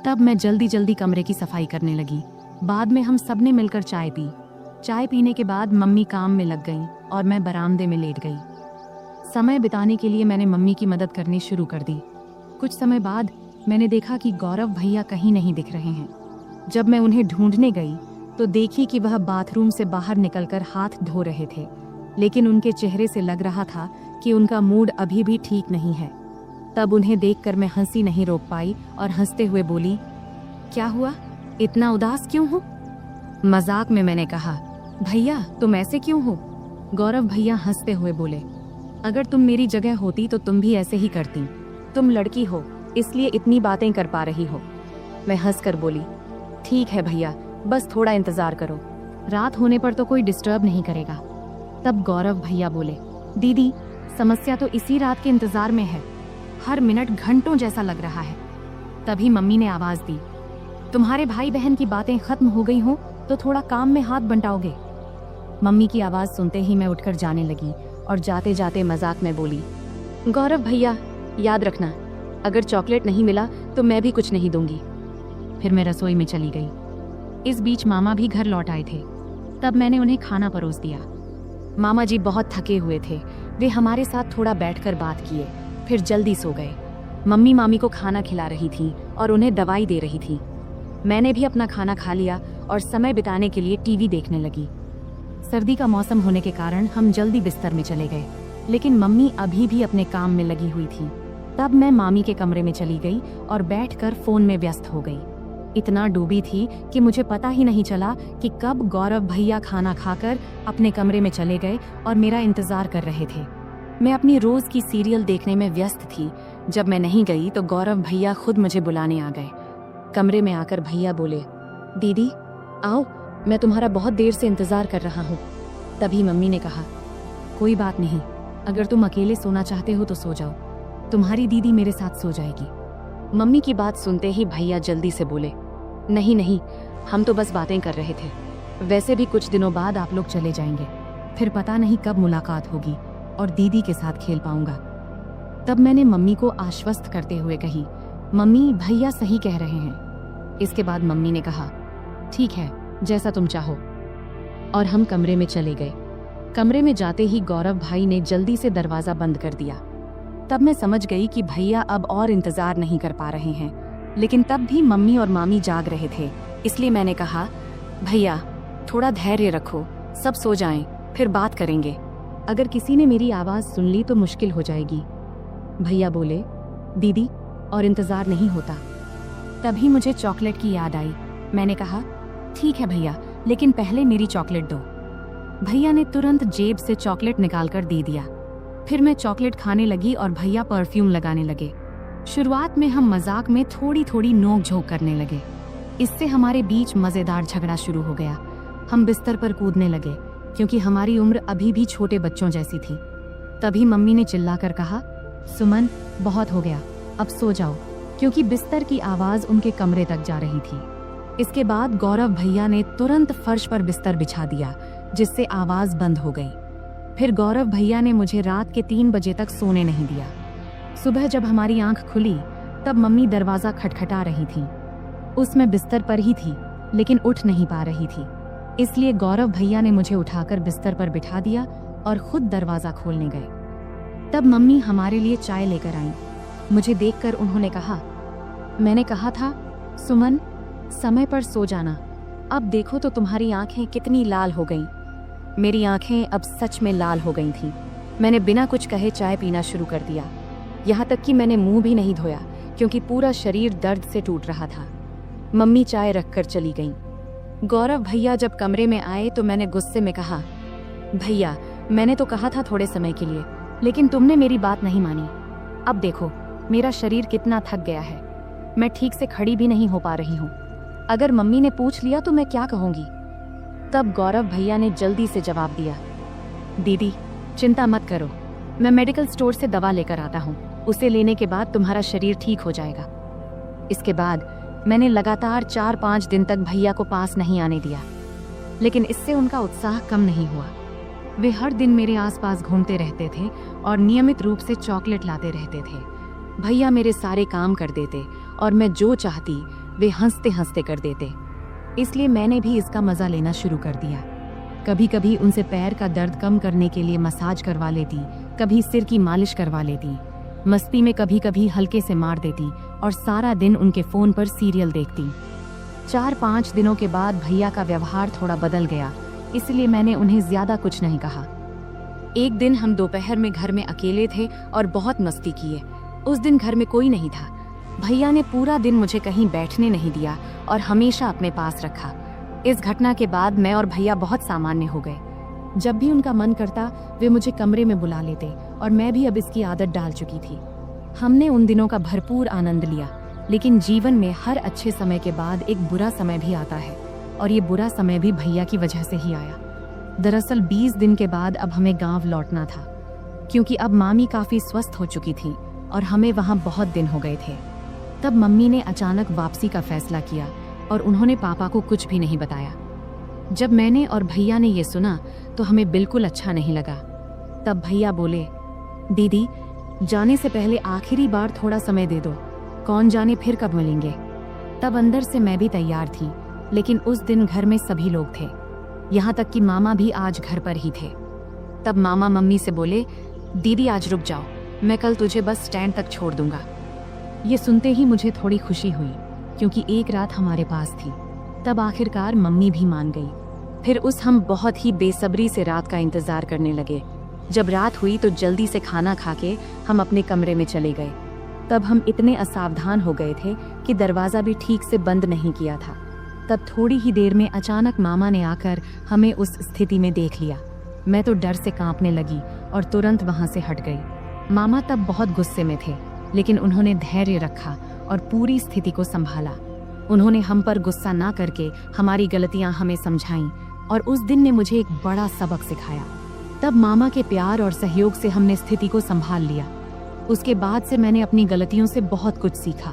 तब मैं जल्दी जल्दी कमरे की सफाई करने लगी। बाद में हम सबने मिलकर चाय पी। चाय पीने के बाद मम्मी काम में लग गईं और मैं बरामदे में लेट गई। समय बिताने के लिए मैंने मम्मी की मदद करनी शुरू कर दी। कुछ समय बाद मैंने देखा कि गौरव भैया कहीं नहीं दिख रहे हैं। जब मैं उन्हें ढूंढने गई तो देखी कि वह बाथरूम से बाहर निकलकर हाथ धो रहे थे, लेकिन उनके चेहरे से लग रहा था कि उनका मूड अभी भी ठीक नहीं है। तब उन्हें देखकर मैं हंसी नहीं रोक पाई और हंसते हुए बोली, क्या हुआ, इतना उदास क्यों हो? मजाक में मैंने कहा, भैया तुम ऐसे क्यों हो? गौरव भैया हंसते हुए बोले, अगर तुम मेरी जगह होती तो तुम भी ऐसे ही करती। तुम लड़की हो, इसलिए इतनी बातें कर पा रही हो। मैं हंसकर बोली, ठीक है भैया, बस थोड़ा इंतजार करो, रात होने पर तो कोई डिस्टर्ब नहीं करेगा। तब गौरव भैया बोले, दीदी समस्या तो इसी रात के इंतजार में है, हर मिनट घंटों जैसा लग रहा है। तभी मम्मी ने आवाज दी, तुम्हारे भाई बहन की बातें खत्म हो गई हो तो थोड़ा काम में हाथ बंटाओगे? मम्मी की आवाज सुनते ही मैं उठकर जाने लगी और जाते जाते मजाक में बोली, गौरव भैया याद रखना, अगर चॉकलेट नहीं मिला तो मैं भी कुछ नहीं दूंगी। फिर मैं रसोई में चली गई। इस बीच मामा भी घर लौट आए थे। तब मैंने उन्हें खाना परोस दिया। मामा जी बहुत थके हुए थे, वे हमारे साथ थोड़ा बैठकर बात किए, फिर जल्दी सो गए। मम्मी मामी को खाना खिला रही थी और उन्हें दवाई दे रही थी। मैंने भी अपना खाना खा लिया और समय बिताने के लिए टीवी देखने लगी। सर्दी का मौसम होने के कारण हम जल्दी बिस्तर में चले गए, लेकिन मम्मी अभी भी अपने काम में लगी हुई थी। तब मैं मामी के कमरे में चली गई और बैठकर फोन में व्यस्त हो गई। इतना डूबी थी कि मुझे पता ही नहीं चला कि कब गौरव भैया खाना खाकर अपने कमरे में चले गए और मेरा इंतजार कर रहे थे। मैं अपनी रोज की सीरियल देखने में व्यस्त थी। जब मैं नहीं गई तो गौरव भैया खुद मुझे बुलाने आ गए। कमरे में आकर भैया बोले, दीदी आओ, मैं तुम्हारा बहुत देर से इंतजार कर रहा हूँ। तभी मम्मी ने कहा, कोई बात नहीं, अगर तुम अकेले सोना चाहते हो तो सो जाओ, तुम्हारी दीदी मेरे साथ सो जाएगी। मम्मी की बात सुनते ही भैया जल्दी से बोले, नहीं नहीं, हम तो बस बातें कर रहे थे, वैसे भी कुछ दिनों बाद आप लोग चले जाएंगे, फिर पता नहीं कब मुलाकात होगी और दीदी के साथ खेल पाऊंगा। तब मैंने मम्मी को आश्वस्त करते हुए कही, मम्मी भैया सही कह रहे हैं। इसके बाद मम्मी ने कहा, ठीक है, जैसा तुम चाहो, और हम कमरे में चले गए। कमरे में जाते ही गौरव भाई ने जल्दी से दरवाजा बंद कर दिया। तब मैं समझ गई कि भैया अब और इंतजार नहीं कर पा रहे हैं, लेकिन तब भी मम्मी और मामी जाग रहे थे, इसलिए मैंने कहा, भैया थोड़ा धैर्य रखो, सब सो जाएं, फिर बात करेंगे। अगर किसी ने मेरी आवाज सुन ली तो मुश्किल हो जाएगी। भैया बोले, दीदी और इंतजार नहीं होता। तभी मुझे चॉकलेट की याद आई। मैंने कहा, ठीक है भैया, लेकिन पहले मेरी चॉकलेट दो। भैया ने तुरंत जेब से चॉकलेट निकालकर दे दिया। फिर मैं चॉकलेट खाने लगी और भैया परफ्यूम लगाने लगे। शुरुआत में हम मजाक में थोड़ी थोड़ी नोक झोंक करने लगे। इससे हमारे बीच मजेदार झगड़ा शुरू हो गया। हम बिस्तर पर कूदने लगे, क्योंकि हमारी उम्र अभी भी छोटे बच्चों जैसी थी। तभी मम्मी ने चिल्लाकर कहा, सुमन बहुत हो गया, अब सो जाओ, क्योंकि बिस्तर की आवाज उनके कमरे तक जा रही थी। इसके बाद गौरव भैया ने तुरंत फर्श पर बिस्तर बिछा दिया, जिससे आवाज बंद हो गई। फिर गौरव भैया ने मुझे रात के 3 बजे तक सोने नहीं दिया। सुबह जब हमारी आंख खुली तब मम्मी दरवाजा खटखटा रही थी। उसमें बिस्तर पर ही थी, लेकिन उठ नहीं पा रही थी, इसलिए गौरव भैया ने मुझे उठाकर बिस्तर पर बिठा दिया और खुद दरवाजा खोलने गए। तब मम्मी हमारे लिए चाय लेकर आईं। मुझे देखकर उन्होंने कहा, मैंने कहा था सुमन समय पर सो जाना, अब देखो तो तुम्हारी आंखें कितनी लाल हो गईं। मेरी आंखें अब सच में लाल हो गई थीं। मैंने बिना कुछ कहे चाय पीना शुरू कर दिया। यहाँ तक कि मैंने मुंह भी नहीं धोया क्योंकि पूरा शरीर दर्द से टूट रहा था। मम्मी चाय रखकर चली गईं। गौरव भैया जब कमरे में आए तो मैंने गुस्से में कहा, भैया मैंने तो कहा था थोड़े समय के लिए, लेकिन तुमने मेरी बात नहीं मानी। अब देखो मेरा शरीर कितना थक गया है, मैं ठीक से खड़ी भी नहीं हो पा रही हूँ। अगर मम्मी ने पूछ लिया तो मैं क्या कहूँगी? तब गौरव भैया ने जल्दी से जवाब दिया, दीदी चिंता मत करो, मैं मेडिकल स्टोर से दवा लेकर आता हूँ, उसे लेने के बाद तुम्हारा शरीर ठीक हो जाएगा। इसके बाद मैंने लगातार 4-5 दिन तक भैया को पास नहीं आने दिया, लेकिन इससे उनका उत्साह कम नहीं हुआ। वे हर दिन मेरे आसपास घूमते रहते थे और नियमित रूप से चॉकलेट लाते रहते थे। भैया मेरे सारे काम कर देते और मैं जो चाहती वे हंसते हंसते कर देते, इसलिए मैंने भी इसका मजा लेना शुरू कर दिया। कभी कभी उनसे पैर का दर्द कम करने के लिए मसाज करवा लेती, कभी सिर की मालिश करवा लेती, मस्ती में कभी कभी हल्के से मार देती और सारा दिन उनके फोन पर सीरियल देखती। 4-5 दिनों के बाद भैया का व्यवहार थोड़ा बदल गया, इसलिए मैंने उन्हें ज्यादा कुछ नहीं कहा। एक दिन हम दोपहर में घर में अकेले थे और बहुत मस्ती किए। उस दिन घर में कोई नहीं था। भैया ने पूरा दिन मुझे कहीं बैठने नहीं दिया और हमेशा अपने पास रखा। इस घटना के बाद मैं और भैया बहुत सामान्य हो गए। जब भी उनका मन करता वे मुझे कमरे में बुला लेते और मैं भी अब इसकी आदत डाल चुकी थी। हमने उन दिनों का भरपूर आनंद लिया, लेकिन जीवन में हर अच्छे समय के बाद एक बुरा समय भी आता है और ये बुरा समय भी भैया की वजह से ही आया। दरअसल 20 दिन के बाद अब हमें गांव लौटना था, क्योंकि अब मामी काफी स्वस्थ हो चुकी थी और हमें वहां बहुत दिन हो गए थे। तब मम्मी ने अचानक वापसी का फैसला किया और उन्होंने पापा को कुछ भी नहीं बताया। जब मैंने और भैया ने ये सुना तो हमें बिल्कुल अच्छा नहीं लगा। तब भैया बोले, दीदी जाने से पहले आखिरी बार थोड़ा समय दे दो, कौन जाने फिर कब मिलेंगे। तब अंदर से मैं भी तैयार थी, लेकिन उस दिन घर में सभी लोग थे, यहाँ तक कि मामा भी आज घर पर ही थे। तब मामा मम्मी से बोले, दीदी आज रुक जाओ, मैं कल तुझे बस स्टैंड तक छोड़ दूंगा। ये सुनते ही मुझे थोड़ी खुशी हुई, क्योंकि एक रात हमारे पास थी। तब आखिरकार मम्मी भी मान गई। फिर हम बहुत ही बेसब्री से रात का इंतजार करने लगे। जब रात हुई तो जल्दी से खाना खा के हम अपने कमरे में चले गए। तब हम इतने असावधान हो गए थे कि दरवाजा भी ठीक से बंद नहीं किया था। तब थोड़ी ही देर में अचानक मामा ने आकर हमें उस स्थिति में देख लिया। मैं तो डर से कांपने लगी और तुरंत वहां से हट गई। मामा तब बहुत गुस्से में थे, लेकिन उन्होंने धैर्य रखा और पूरी स्थिति को संभाला। उन्होंने हम पर गुस्सा ना करके हमारी गलतियां हमें समझाईं और उस दिन ने मुझे एक बड़ा सबक सिखाया। तब मामा के प्यार और सहयोग से हमने स्थिति को संभाल लिया। उसके बाद से मैंने अपनी गलतियों से बहुत कुछ सीखा।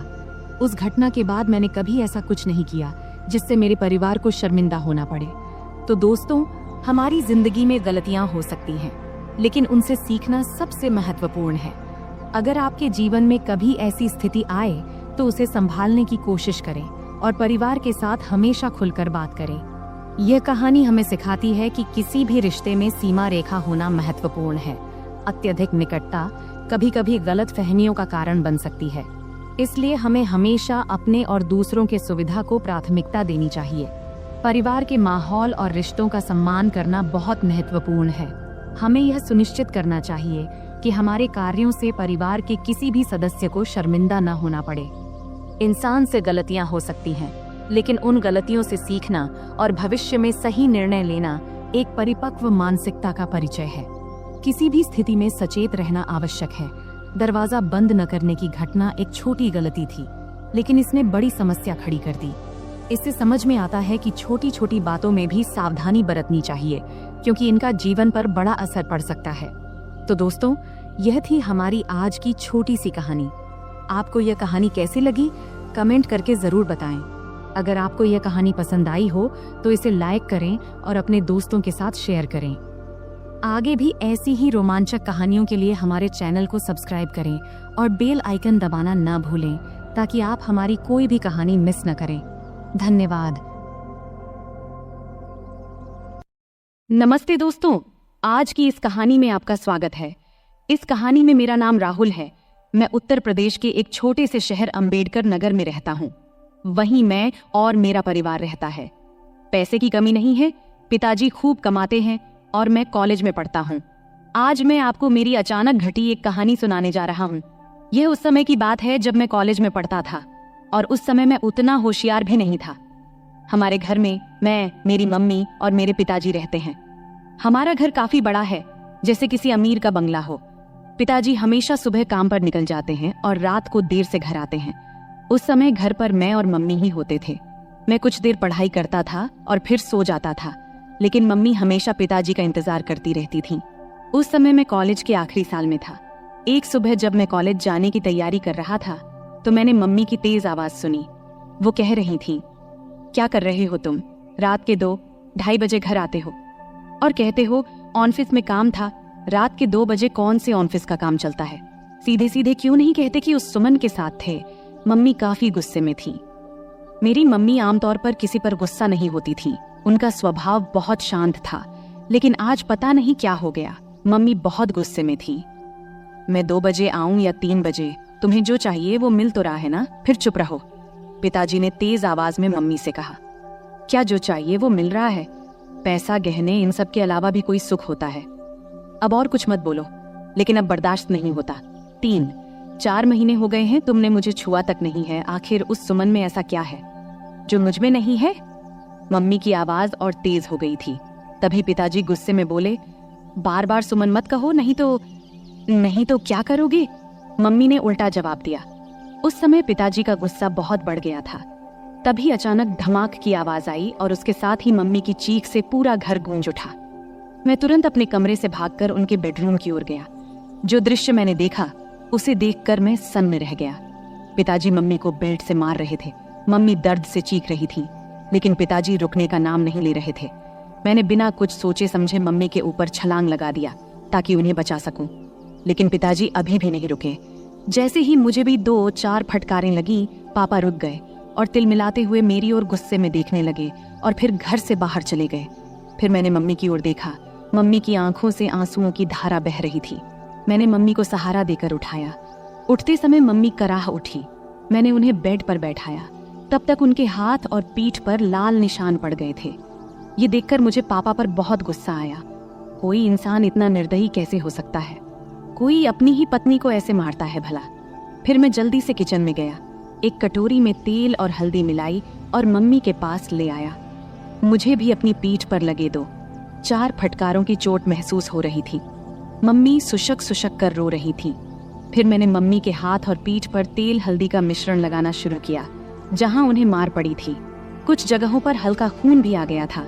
उस घटना के बाद मैंने कभी ऐसा कुछ नहीं किया जिससे मेरे परिवार को शर्मिंदा होना पड़े। तो दोस्तों, हमारी जिंदगी में गलतियां हो सकती हैं, लेकिन उनसे सीखना सबसे महत्वपूर्ण है। अगर आपके जीवन में कभी ऐसी स्थिति आए तो उसे संभालने की कोशिश करें और परिवार के साथ हमेशा खुलकर बात करें। यह कहानी हमें सिखाती है कि किसी भी रिश्ते में सीमा रेखा होना महत्वपूर्ण है। अत्यधिक निकटता कभी कभी गलत फहमियों का कारण बन सकती है, इसलिए हमें हमेशा अपने और दूसरों के सुविधा को प्राथमिकता देनी चाहिए। परिवार के माहौल और रिश्तों का सम्मान करना बहुत महत्वपूर्ण है। हमें यह सुनिश्चित करना चाहिए कि हमारे कार्यों से परिवार के किसी भी सदस्य को शर्मिंदा न होना पड़े। इंसान से गलतियां हो सकती हैं, लेकिन उन गलतियों से सीखना और भविष्य में सही निर्णय लेना एक परिपक्व मानसिकता का परिचय है। किसी भी स्थिति में सचेत रहना आवश्यक है। दरवाजा बंद न करने की घटना एक छोटी गलती थी, लेकिन इसने बड़ी समस्या खड़ी कर दी। इससे समझ में आता है कि छोटी छोटी बातों में भी सावधानी बरतनी चाहिए, क्योंकि इनका जीवन पर बड़ा असर पड़ सकता है। तो दोस्तों, यह थी हमारी आज की छोटी सी कहानी। आपको यह कहानी कैसी लगी, कमेंट करके जरूर बताएं। अगर आपको यह कहानी पसंद आई हो तो इसे लाइक करें और अपने दोस्तों के साथ शेयर करें। आगे भी ऐसी ही रोमांचक कहानियों के लिए हमारे चैनल को सब्सक्राइब करें और बेल आइकन दबाना न भूलें, ताकि आप हमारी कोई भी कहानी मिस न करें। धन्यवाद। नमस्ते दोस्तों, आज की इस कहानी में आपका स्वागत है। इस कहानी में मेरा नाम राहुल है। मैं उत्तर प्रदेश के एक छोटे से शहर अंबेडकर नगर में रहता हूँ। वहीं मैं और मेरा परिवार रहता है। पैसे की कमी नहीं है, पिताजी खूब कमाते हैं और मैं कॉलेज में पढ़ता हूँ। आज मैं आपको मेरी अचानक घटी एक कहानी सुनाने जा रहा हूँ। यह उस समय की बात है जब मैं कॉलेज में पढ़ता था, और उस समय मैं उतना होशियार भी नहीं था। हमारे घर में मैं, मेरी मम्मी और मेरे पिताजी रहते हैं। हमारा घर काफी बड़ा है, जैसे किसी अमीर का बंगला हो। पिताजी हमेशा सुबह काम पर निकल जाते हैं और रात को देर से घर आते हैं। उस समय घर पर मैं और मम्मी ही होते थे। मैं कुछ देर पढ़ाई करता था और फिर सो जाता था, लेकिन मम्मी हमेशा पिताजी का इंतजार करती रहती थी। उस समय मैं कॉलेज के आखिरी साल में था। एक सुबह जब मैं कॉलेज जाने की तैयारी कर रहा था तो मैंने मम्मी की तेज आवाज सुनी। वो कह रही थी, क्या कर रहे हो तुम? रात के 2-2:30 बजे घर आते हो और कहते हो ऑफिस में काम था। रात के 2 बजे कौन से ऑफिस का काम चलता है? सीधे सीधे क्यों नहीं कहते कि उस सुमन के साथ थे? मम्मी काफी गुस्से में थी। मेरी मम्मी आमतौर पर किसी पर गुस्सा नहीं होती थी। उनका स्वभाव बहुत शांत था, लेकिन आज पता नहीं क्या हो गया, मम्मी बहुत गुस्से में थी। मैं 2 बजे आऊं या 3 बजे, तुम्हें जो चाहिए वो मिल तो रहा है ना, फिर चुप रहो। पिताजी ने तेज आवाज में मम्मी से कहा। क्या जो चाहिए वो मिल रहा है? पैसा, गहने, इन सब के अलावा भी कोई सुख होता है? अब और कुछ मत बोलो, लेकिन अब बर्दाश्त नहीं होता। 3-4 महीने हो गए हैं तुमने मुझे छुआ तक नहीं है। आखिर उस सुमन में ऐसा क्या है जो मुझ में नहीं है? मम्मी की आवाज और तेज हो गई थी। तभी पिताजी गुस्से में बोले, बार बार सुमन मत कहो, नहीं तो क्या करोगे? मम्मी ने उल्टा जवाब दिया। उस समय पिताजी का गुस्सा बहुत बढ़ गया था। तभी अचानक धमाक की आवाज आई और उसके साथ ही मम्मी की चीख से पूरा घर गूंज उठा। मैं तुरंत अपने कमरे से भागकर उनके बेडरूम की ओर गया। जो दृश्य मैंने देखा उसे देखकर मैं सन्न रह गया। पिताजी मम्मी को बेल्ट से मार रहे थे। मम्मी दर्द से चीख रही थी, लेकिन पिताजी रुकने का नाम नहीं ले रहे थे। मैंने बिना कुछ सोचे समझे मम्मी के ऊपर छलांग लगा दिया ताकि उन्हें बचा सकूं, लेकिन पिताजी अभी भी नहीं रुके। जैसे ही मुझे भी 2-4 फटकारें लगी, पापा रुक गए और तिलमिलाते हुए मेरी ओर गुस्से में देखने लगे और फिर घर से बाहर चले गए। फिर मैंने मम्मी की ओर देखा। मम्मी की आंखों से आंसुओं की धारा बह रही थी। मैंने मम्मी को सहारा देकर उठाया। उठते समय मम्मी कराह उठी। मैंने उन्हें बेड पर बैठाया। तब तक उनके हाथ और पीठ पर लाल निशान पड़ गए थे। ये देखकर मुझे पापा पर बहुत गुस्सा आया। कोई इंसान इतना निर्दयी कैसे हो सकता है? कोई अपनी ही पत्नी को ऐसे मारता है भला? फिर मैं जल्दी से किचन में गया, एक कटोरी में तेल और हल्दी मिलाई और मम्मी के पास ले आया। मुझे भी अपनी पीठ पर लगे 2-4 फटकारों की चोट महसूस हो रही थी। मम्मी सुशक सुशक कर रो रही थी। फिर मैंने मम्मी के हाथ और पीठ पर तेल हल्दी का मिश्रण लगाना शुरू किया, जहां उन्हें मार पड़ी थी। कुछ जगहों पर हल्का खून भी आ गया था।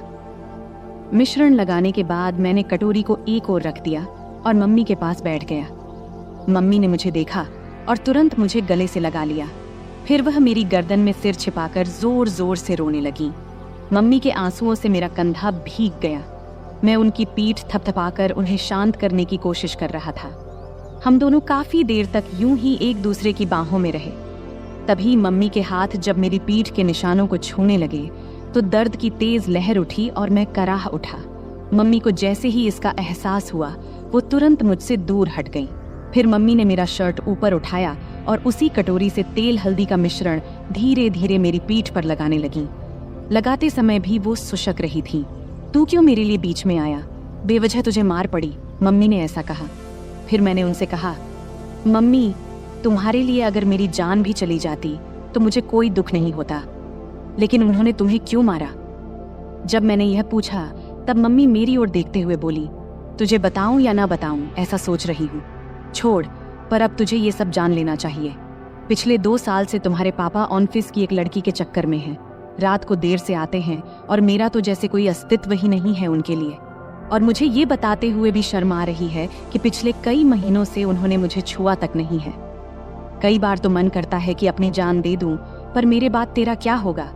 मिश्रण लगाने के बाद मैंने कटोरी को एक ओर रख दिया और मम्मी के पास बैठ गया। मम्मी ने मुझे देखा और तुरंत मुझे गले से लगा लिया। फिर वह मेरी गर्दन में सिर छिपाकर जोर जोर से रोने लगी। मम्मी के आंसुओं से मेरा कंधा भीग गया। मैं उनकी पीठ थपथपाकर उन्हें शांत करने की कोशिश कर रहा था। हम दोनों काफी देर तक यूं ही एक दूसरे की बाहों में रहे। तभी मम्मी के हाथ जब मेरी पीठ के निशानों को छूने लगे तो दर्द की तेज लहर उठी और मैं कराह उठा। मम्मी को जैसे ही इसका एहसास हुआ वो तुरंत मुझसे दूर हट गई। फिर मम्मी ने मेरा शर्ट ऊपर उठाया और उसी कटोरी से तेल हल्दी का मिश्रण धीरे धीरे मेरी पीठ पर लगाने लगी। लगाते समय भी वो सुशक रही थी। तू क्यों मेरे लिए बीच में आया? बेवजह तुझे मार पड़ी, मम्मी ने ऐसा कहा। फिर मैंने उनसे कहा, मम्मी, तुम्हारे लिए अगर मेरी जान भी चली जाती तो मुझे कोई दुख नहीं होता, लेकिन उन्होंने तुम्हें क्यों मारा? जब मैंने यह पूछा तब मम्मी मेरी ओर देखते हुए बोली, तुझे बताऊं या ना बताऊं ऐसा सोच रही हूँ। छोड़, पर अब तुझे ये सब जान लेना चाहिए। पिछले 2 साल से तुम्हारे पापा ऑफिस की एक लड़की के चक्कर में हैं। रात को देर से आते हैं और मेरा तो जैसे कोई अस्तित्व ही नहीं है उनके लिए। और मुझे ये बताते हुए भी शर्म आ रही है कि पिछले कई महीनों से उन्होंने मुझे छुआ तक नहीं है। कई बार तो मन करता है कि अपनी जान दे दूं, पर मेरे बाद तेरा क्या होगा,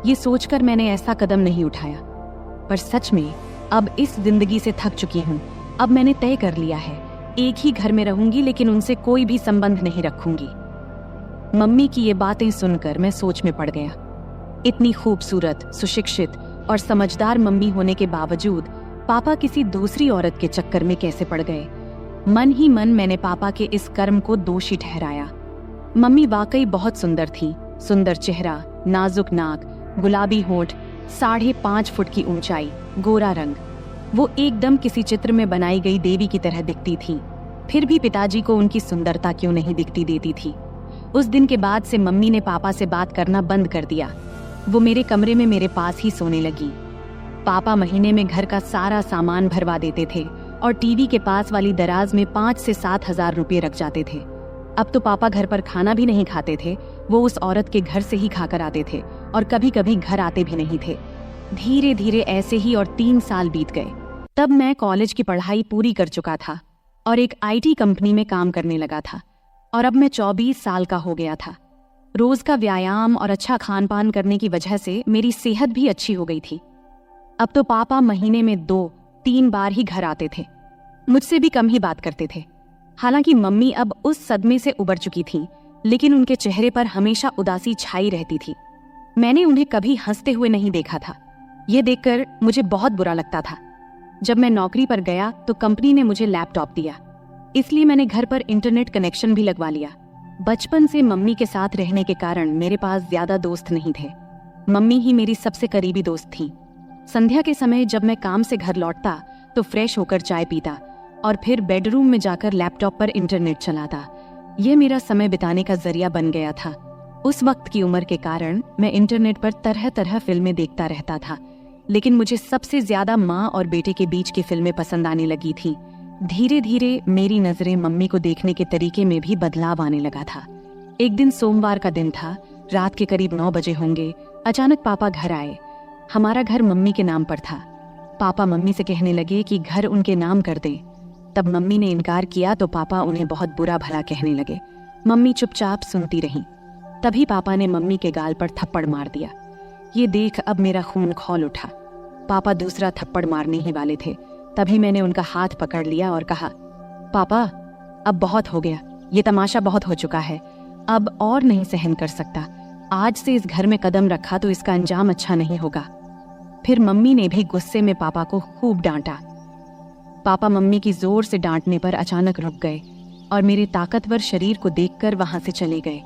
ये सोचकर मैंने ऐसा कदम नहीं उठाया। पर सच में अब इस जिंदगी से थक चुकी हूँ। अब मैंने तय कर लिया है, एक ही घर में रहूंगी, लेकिन उनसे कोई भी संबंध नहीं रखूंगी। मम्मी की ये बातें सुनकर मैं सोच में पड़ गया। इतनी खूबसूरत, सुशिक्षित और समझदार मम्मी होने के बावजूद पापा किसी दूसरी औरत के चक्कर में कैसे पड़ गए? मन ही मन मैंने पापा के इस कर्म को दोषी ठहराया। मम्मी वाकई बहुत सुंदर थी। सुंदर चेहरा, नाजुक नाक, गुलाबी होंठ, 5.5 फुट की ऊंचाई, गोरा रंग। वो एकदम किसी चित्र में बनाई गई देवी की तरह दिखती थी। फिर भी पिताजी को उनकी सुंदरता क्यों नहीं दिखती देती थी। उस दिन के बाद से मम्मी ने पापा से बात करना बंद कर दिया। वो मेरे कमरे में मेरे पास ही सोने लगी। पापा महीने में घर का सारा सामान भरवा देते थे और टीवी के पास वाली दराज में 5 से 7 हजार रुपये रख जाते थे। अब तो पापा घर पर खाना भी नहीं खाते थे, वो उस औरत के घर से ही खाकर आते थे और कभी कभी घर आते भी नहीं थे। धीरे धीरे ऐसे ही और 3 साल बीत गए। तब मैं कॉलेज की पढ़ाई पूरी कर चुका था और एक IT कंपनी में काम करने लगा था और अब मैं 24 साल का हो गया था। रोज का व्यायाम और अच्छा खान पान करने की वजह से मेरी सेहत भी अच्छी हो गई थी। अब तो पापा महीने में 2-3 बार ही घर आते थे, मुझसे भी कम ही बात करते थे। हालांकि मम्मी अब उस सदमे से उबर चुकी थी, लेकिन उनके चेहरे पर हमेशा उदासी छाई रहती थी। मैंने उन्हें कभी हंसते हुए नहीं देखा था। यह देखकर मुझे बहुत बुरा लगता था। जब मैं नौकरी पर गया तो कंपनी ने मुझे लैपटॉप दिया, इसलिए मैंने घर पर इंटरनेट कनेक्शन भी लगवा लिया। बचपन से मम्मी के साथ रहने के कारण मेरे पास ज्यादा दोस्त नहीं थे। मम्मी ही मेरी सबसे करीबी दोस्त थी। संध्या के समय जब मैं काम से घर लौटता तो फ्रेश होकर चाय पीता और फिर बेडरूम में जाकर लैपटॉप पर इंटरनेट चलाता। यह मेरा समय बिताने का जरिया बन गया था। उस वक्त की उम्र के कारण मैं इंटरनेट पर तरह तरह फिल्में देखता रहता था, लेकिन मुझे सबसे ज्यादा माँ और बेटे के बीच की फिल्में पसंद आने लगी थी। धीरे धीरे मेरी नजरें मम्मी को देखने के तरीके में भी बदलाव आने लगा था। एक दिन सोमवार का दिन था, रात के करीब 9 बजे होंगे। अचानक पापा घर आए। हमारा घर मम्मी के नाम पर था। पापा मम्मी से कहने लगे कि घर उनके नाम कर दें। तब मम्मी ने इनकार किया तो पापा उन्हें बहुत बुरा भला कहने लगे। मम्मी चुपचाप सुनती रहीं। तभी पापा ने मम्मी के गाल पर थप्पड़ मार दिया। ये देख अब मेरा खून खौल उठा। पापा दूसरा थप्पड़ मारने ही वाले थे, तभी मैंने उनका हाथ पकड़ लिया और कहा, पापा अब बहुत हो गया, ये तमाशा बहुत हो चुका है, अब और नहीं सहन कर सकता। आज से इस घर में कदम रखा तो इसका अंजाम अच्छा नहीं होगा। फिर मम्मी ने भी गुस्से में पापा को खूब डांटा। पापा मम्मी की जोर से डांटने पर अचानक रुक गए और मेरे ताकतवर शरीर को देखकर वहां से चले गए।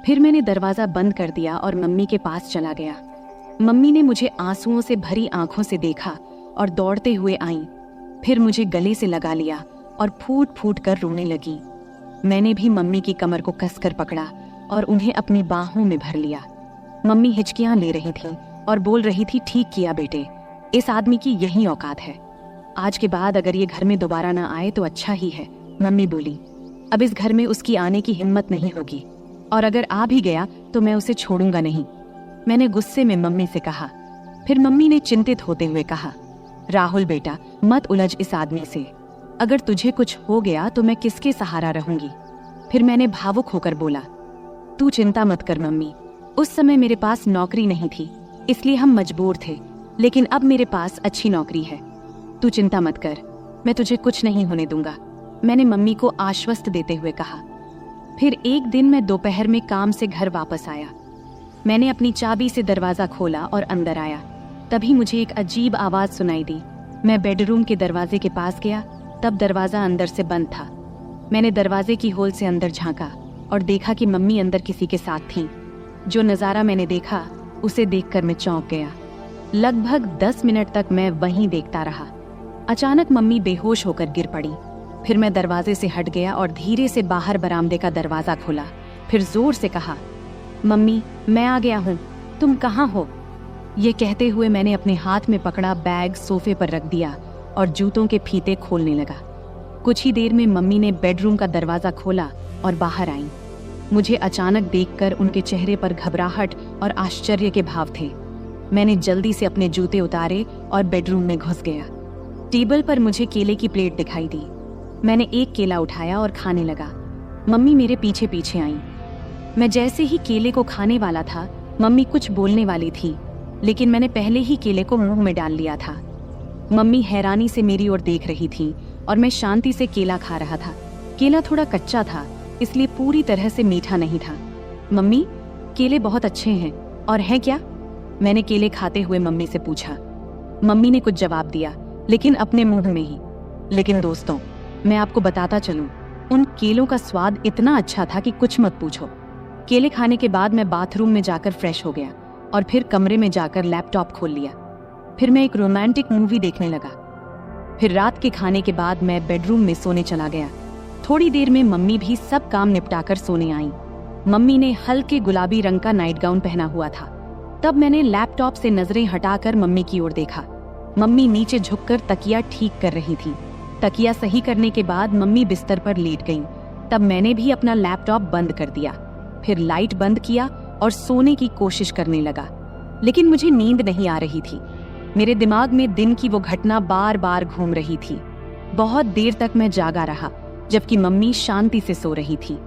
फिर मैंने दरवाजा बंद कर दिया और मम्मी के पास चला गया। मम्मी ने मुझे आंसुओं से भरी आंखों से देखा और दौड़ते हुए आईं। फिर मुझे गले से लगा लिया और फूट फूट कर रोने लगी। मैंने भी मम्मी की कमर को कसकर पकड़ा और उन्हें अपनी बाहों में भर लिया। मम्मी हिचकियां ले रही थी और बोल रही थी, ठीक किया बेटे, इस आदमी की यही औकात है। आज के बाद अगर ये घर में दोबारा ना आए तो अच्छा ही है। मम्मी बोली, अब इस घर में उसकी आने की हिम्मत नहीं होगी और अगर आ भी गया तो मैं उसे छोड़ूंगा नहीं। मैंने गुस्से में मम्मी से कहा। फिर मम्मी ने चिंतित होते हुए कहा, राहुल बेटा, मत उलझ इस आदमी से। अगर तुझे कुछ हो गया तो मैं किसके सहारा रहूंगी। फिर मैंने भावुक होकर बोला, तू चिंता मत कर मम्मी, उस समय मेरे पास नौकरी नहीं थी इसलिए हम मजबूर थे, लेकिन अब मेरे पास अच्छी नौकरी है। तू चिंता मत कर, मैं तुझे कुछ नहीं होने दूंगा, मैंने मम्मी को आश्वस्त देते हुए कहा। फिर एक दिन मैं दोपहर में काम से घर वापस आया। मैंने अपनी चाबी से दरवाजा खोला और अंदर आया। तभी मुझे एक अजीब आवाज सुनाई दी। मैं बेडरूम के दरवाजे के पास गया, तब दरवाजा अंदर से बंद था। मैंने दरवाजे की होल से अंदर झांका और देखा कि मम्मी अंदर किसी के साथ थीं। जो नज़ारा मैंने देखा उसे देखकर मैं चौंक गया। लगभग 10 मिनट तक मैं वहीं देखता रहा। अचानक मम्मी बेहोश होकर गिर पड़ी। फिर मैं दरवाजे से हट गया और धीरे से बाहर बरामदे का दरवाजा खोला। फिर जोर से कहा, मम्मी मैं आ गया हूँ, तुम कहाँ हो? ये कहते हुए मैंने अपने हाथ में पकड़ा बैग सोफे पर रख दिया और जूतों के फीते खोलने लगा। कुछ ही देर में मम्मी ने बेडरूम का दरवाजा खोला और बाहर आई। मुझे अचानक देखकर उनके चेहरे पर घबराहट और आश्चर्य के भाव थे। मैंने जल्दी से अपने जूते उतारे और बेडरूम में घुस गया। टेबल पर मुझे केले की प्लेट दिखाई दी। मैंने एक केला उठाया और खाने लगा। मम्मी मेरे पीछे पीछे आई। मैं जैसे ही केले को खाने वाला था, मम्मी कुछ बोलने वाली थी, लेकिन मैंने पहले ही केले को मुंह में डाल लिया था। मम्मी हैरानी से मेरी ओर देख रही थी और मैं शांति से केला खा रहा था। केला थोड़ा कच्चा था, इसलिए पूरी तरह से मीठा नहीं था। मम्मी, केले बहुत अच्छे हैं और है क्या? मैंने केले खाते हुए मम्मी से पूछा। मम्मी ने कुछ जवाब दिया, लेकिन अपने मुंह में ही। लेकिन दोस्तों, मैं आपको बताता चलूं, उन केलों का स्वाद इतना अच्छा था कि कुछ मत पूछो। केले खाने के बाद मैं बाथरूम में जाकर फ्रेश हो गया और फिर कमरे में जाकर लैपटॉप खोल लिया। फिर मैं एक रोमांटिक मूवी देखने लगा। फिर रात के खाने के बाद मैं बेडरूम में सोने चला गया। थोड़ी देर में मम्मी भी सब काम निपटाकर सोने आई। मम्मी ने हल्के गुलाबी रंग का नाइट गाउन पहना हुआ था। तब मैंने लैपटॉप से नजरें हटाकर मम्मी की ओर देखा। मम्मी नीचे झुककर तकिया ठीक कर रही थी। तकिया सही करने के बाद मम्मी बिस्तर पर लेट गईं। तब मैंने भी अपना लैपटॉप बंद कर दिया, फिर लाइट बंद किया और सोने की कोशिश करने लगा। लेकिन मुझे नींद नहीं आ रही थी। मेरे दिमाग में दिन की वो घटना बार बार घूम रही थी। बहुत देर तक मैं जागा रहा, जबकि मम्मी शांति से सो रही थी।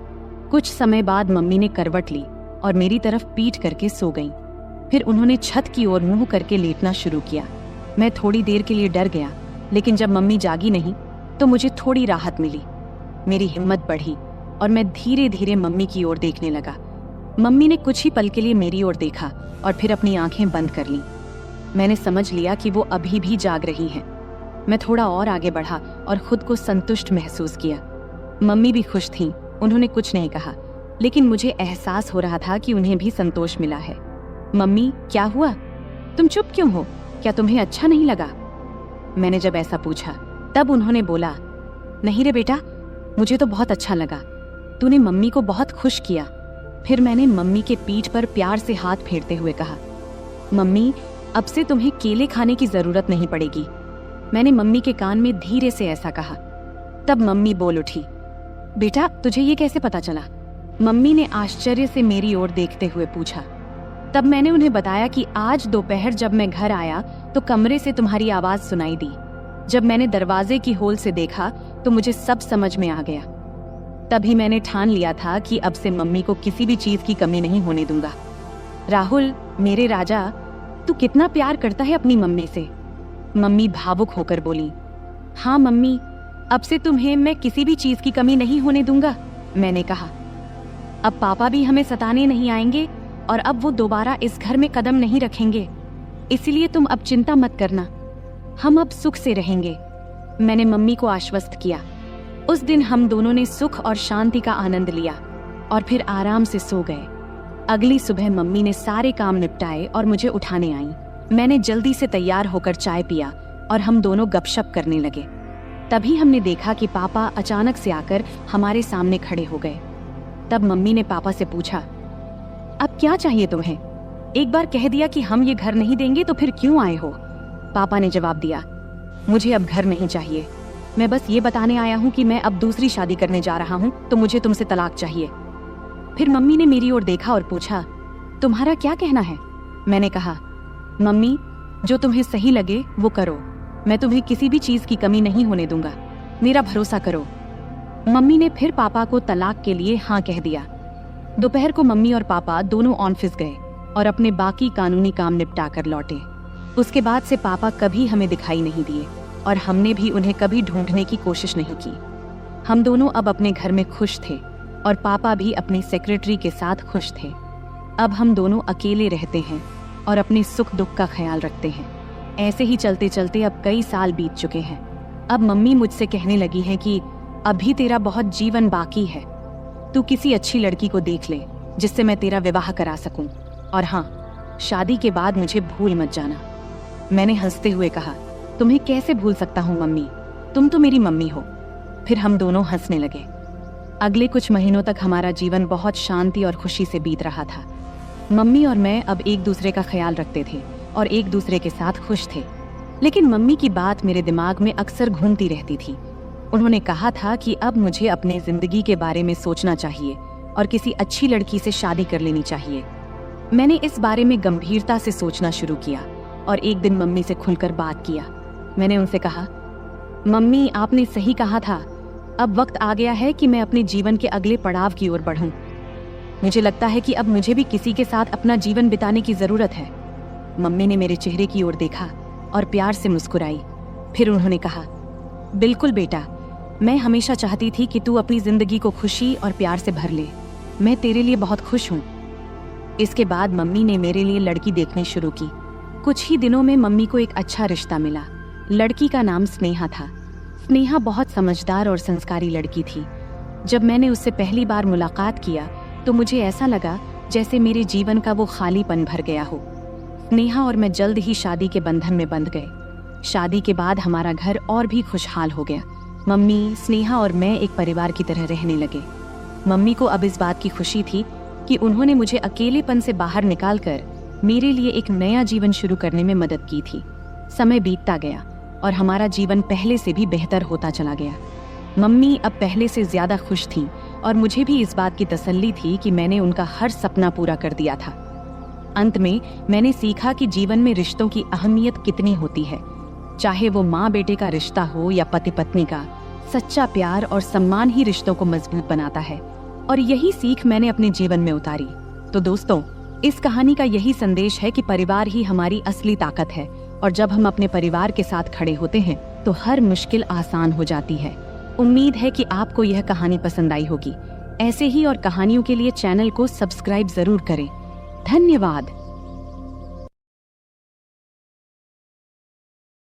कुछ समय बाद मम्मी ने करवट ली और मेरी तरफ पीठ करके सो गईं। फिर उन्होंने छत की ओर मुंह करके लेटना शुरू किया। मैं थोड़ी देर के लिए डर गया, लेकिन जब मम्मी जागी नहीं तो मुझे थोड़ी राहत मिली। मेरी हिम्मत बढ़ी और मैं धीरे धीरे मम्मी की ओर देखने लगा। मम्मी ने कुछ ही पल के लिए मेरी ओर देखा और फिर अपनी आंखें बंद कर लीं। मैंने समझ लिया कि वो अभी भी जाग रही हैं। मैं थोड़ा और आगे बढ़ा और खुद को संतुष्ट महसूस किया। मम्मी भी खुश थीं। उन्होंने कुछ नहीं कहा, लेकिन मुझे एहसास हो रहा था कि उन्हें भी संतोष मिला है। मम्मी, क्या हुआ? तुम चुप क्यों हो? क्या तुम्हें अच्छा नहीं लगा? मैंने जब ऐसा पूछा तब उन्होंने बोला, नहीं रे बेटा, मुझे तो बहुत अच्छा लगा। तूने मम्मी को बहुत खुश किया। फिर मैंने मम्मी के पीठ पर प्यार से हाथ फेरते हुए कहा, मम्मी, अब से तुम्हें केले खाने की जरूरत नहीं पड़ेगी। मैंने मम्मी के कान में धीरे से ऐसा कहा। तब मम्मी बोल उठी, बेटा, तुझे ये कैसे पता चला? मम्मी ने आश्चर्य से मेरी ओर देखते हुए पूछा। तब मैंने उन्हें बताया कि आज दोपहर जब मैं घर आया तो कमरे से तुम्हारी आवाज सुनाई दी। जब मैंने दरवाजे की होल से देखा तो मुझे सब समझ में आ गया। तभी मैंने ठान लिया था कि अब से मम्मी को किसी भी चीज की कमी नहीं होने दूंगा। राहुल, मेरे राजा, तू कितना प्यार करता है अपनी मम्मी से। मम्मी भावुक होकर बोली, हाँ मम्मी, अब से तुम्हें मैं किसी भी चीज की कमी नहीं होने दूंगा। मैंने कहा, अब पापा भी हमें सताने नहीं आएंगे और अब वो दोबारा इस घर में कदम नहीं रखेंगे। इसलिए तुम अब चिंता मत करना, हम अब सुख से रहेंगे। मैंने मम्मी को आश्वस्त किया। उस दिन हम दोनों ने सुख और शांति का आनंद लिया और फिर आराम से सो गए। अगली सुबह मम्मी ने सारे काम निपटाए और मुझे उठाने आई। मैंने जल्दी से तैयार होकर चाय पिया और हम दोनों गपशप करने लगे। तभी हमने देखा कि पापा अचानक से आकर हमारे सामने खड़े हो गए। तब मम्मी ने पापा से पूछा, अब क्या चाहिए तुम्हें? एक बार कह दिया कि हम ये घर नहीं देंगे तो फिर क्यों आए हो? पापा ने जवाब दिया, मुझे अब घर नहीं चाहिए। मैं बस ये बताने आया हूँ कि मैं अब दूसरी शादी करने जा रहा हूँ, तो मुझे तुमसे तलाक चाहिए। फिर मम्मी ने मेरी ओर देखा और पूछा, तुम्हारा क्या कहना है? मैंने कहा, मम्मी, जो तुम्हें सही लगे वो करो। मैं तुम्हें किसी भी चीज की कमी नहीं होने दूंगा, मेरा भरोसा करो। मम्मी ने फिर पापा को तलाक के लिए हाँ कह दिया। दोपहर को मम्मी और पापा दोनों ऑफिस गए और अपने बाकी कानूनी काम निपटा कर लौटे। उसके बाद से पापा कभी हमें दिखाई नहीं दिए और हमने भी उन्हें कभी ढूंढने की कोशिश नहीं की। हम दोनों अब अपने घर में खुश थे और पापा भी अपने सेक्रेटरी के साथ खुश थे। अब हम दोनों अकेले रहते हैं और अपने सुख दुख का ख्याल रखते हैं। ऐसे ही चलते चलते अब कई साल बीत चुके हैं। अब मम्मी मुझसे कहने लगी है कि अभी तेरा बहुत जीवन बाकी है, तू किसी अच्छी लड़की को देख ले जिससे मैं तेरा विवाह करा सकूं, और हाँ, शादी के बाद मुझे भूल मत जाना। मैंने हंसते हुए कहा, तुम्हें कैसे भूल सकता हूँ मम्मी, तुम तो मेरी मम्मी हो। फिर हम दोनों हंसने लगे। अगले कुछ महीनों तक हमारा जीवन बहुत शांति और खुशी से बीत रहा था। मम्मी और मैं अब एक दूसरे का ख्याल रखते थे और एक दूसरे के साथ खुश थे। लेकिन मम्मी की बात मेरे दिमाग में अक्सर घूमती रहती थी। उन्होंने कहा था कि अब मुझे अपने जिंदगी के बारे में सोचना चाहिए और किसी अच्छी लड़की से शादी कर लेनी चाहिए। मैंने इस बारे में गंभीरता से सोचना शुरू किया और एक दिन मम्मी से खुलकर बात किया। मैंने उनसे कहा, मम्मी, आपने सही कहा था, अब वक्त आ गया है कि मैं अपने जीवन के अगले पड़ाव की ओर बढ़ूं। मुझे लगता है कि अब मुझे भी किसी के साथ अपना जीवन बिताने की जरूरत है। मम्मी ने मेरे चेहरे की ओर देखा और प्यार से मुस्कुराई। फिर उन्होंने कहा, बिल्कुल बेटा, मैं हमेशा चाहती थी कि तू अपनी जिंदगी को खुशी और प्यार से भर ले। मैं तेरे लिए बहुत खुश हूँ। इसके बाद मम्मी ने मेरे लिए लड़की देखनी शुरू की। कुछ ही दिनों में मम्मी को एक अच्छा रिश्ता मिला। लड़की का नाम स्नेहा था। स्नेहा बहुत समझदार और संस्कारी लड़की थी। जब मैंने उससे पहली बार मुलाकात किया तो मुझे ऐसा लगा जैसे मेरे जीवन का वो खालीपन भर गया हो। स्नेहा और मैं जल्द ही शादी के बंधन में बंध गए। शादी के बाद हमारा घर और भी खुशहाल हो गया। मम्मी, स्नेहा और मैं एक परिवार की तरह रहने लगे। मम्मी को अब इस बात की खुशी थी कि उन्होंने मुझे अकेलेपन से बाहर निकालकर मेरे लिए एक नया जीवन शुरू करने में मदद की थी। समय बीतता गया और हमारा जीवन पहले से भी बेहतर होता चला गया। मम्मी अब पहले से ज्यादा खुश थीं और मुझे भी इस बात की तसल्ली थी कि मैंने उनका हर सपना पूरा कर दिया था। अंत में मैंने सीखा कि जीवन में रिश्तों की अहमियत कितनी होती है। चाहे वो माँ बेटे का रिश्ता हो या पति पत्नी का, सच्चा प्यार और सम्मान ही रिश्तों को मजबूत बनाता है। और यही सीख मैंने अपने जीवन में उतारी। तो दोस्तों, इस कहानी का यही संदेश है कि परिवार ही हमारी असली ताकत है और जब हम अपने परिवार के साथ खड़े होते हैं तो हर मुश्किल आसान हो जाती है। उम्मीद है कि आपको यह कहानी पसंद आई होगी। ऐसे ही और कहानियों के लिए चैनल को सब्सक्राइब जरूर करें। धन्यवाद।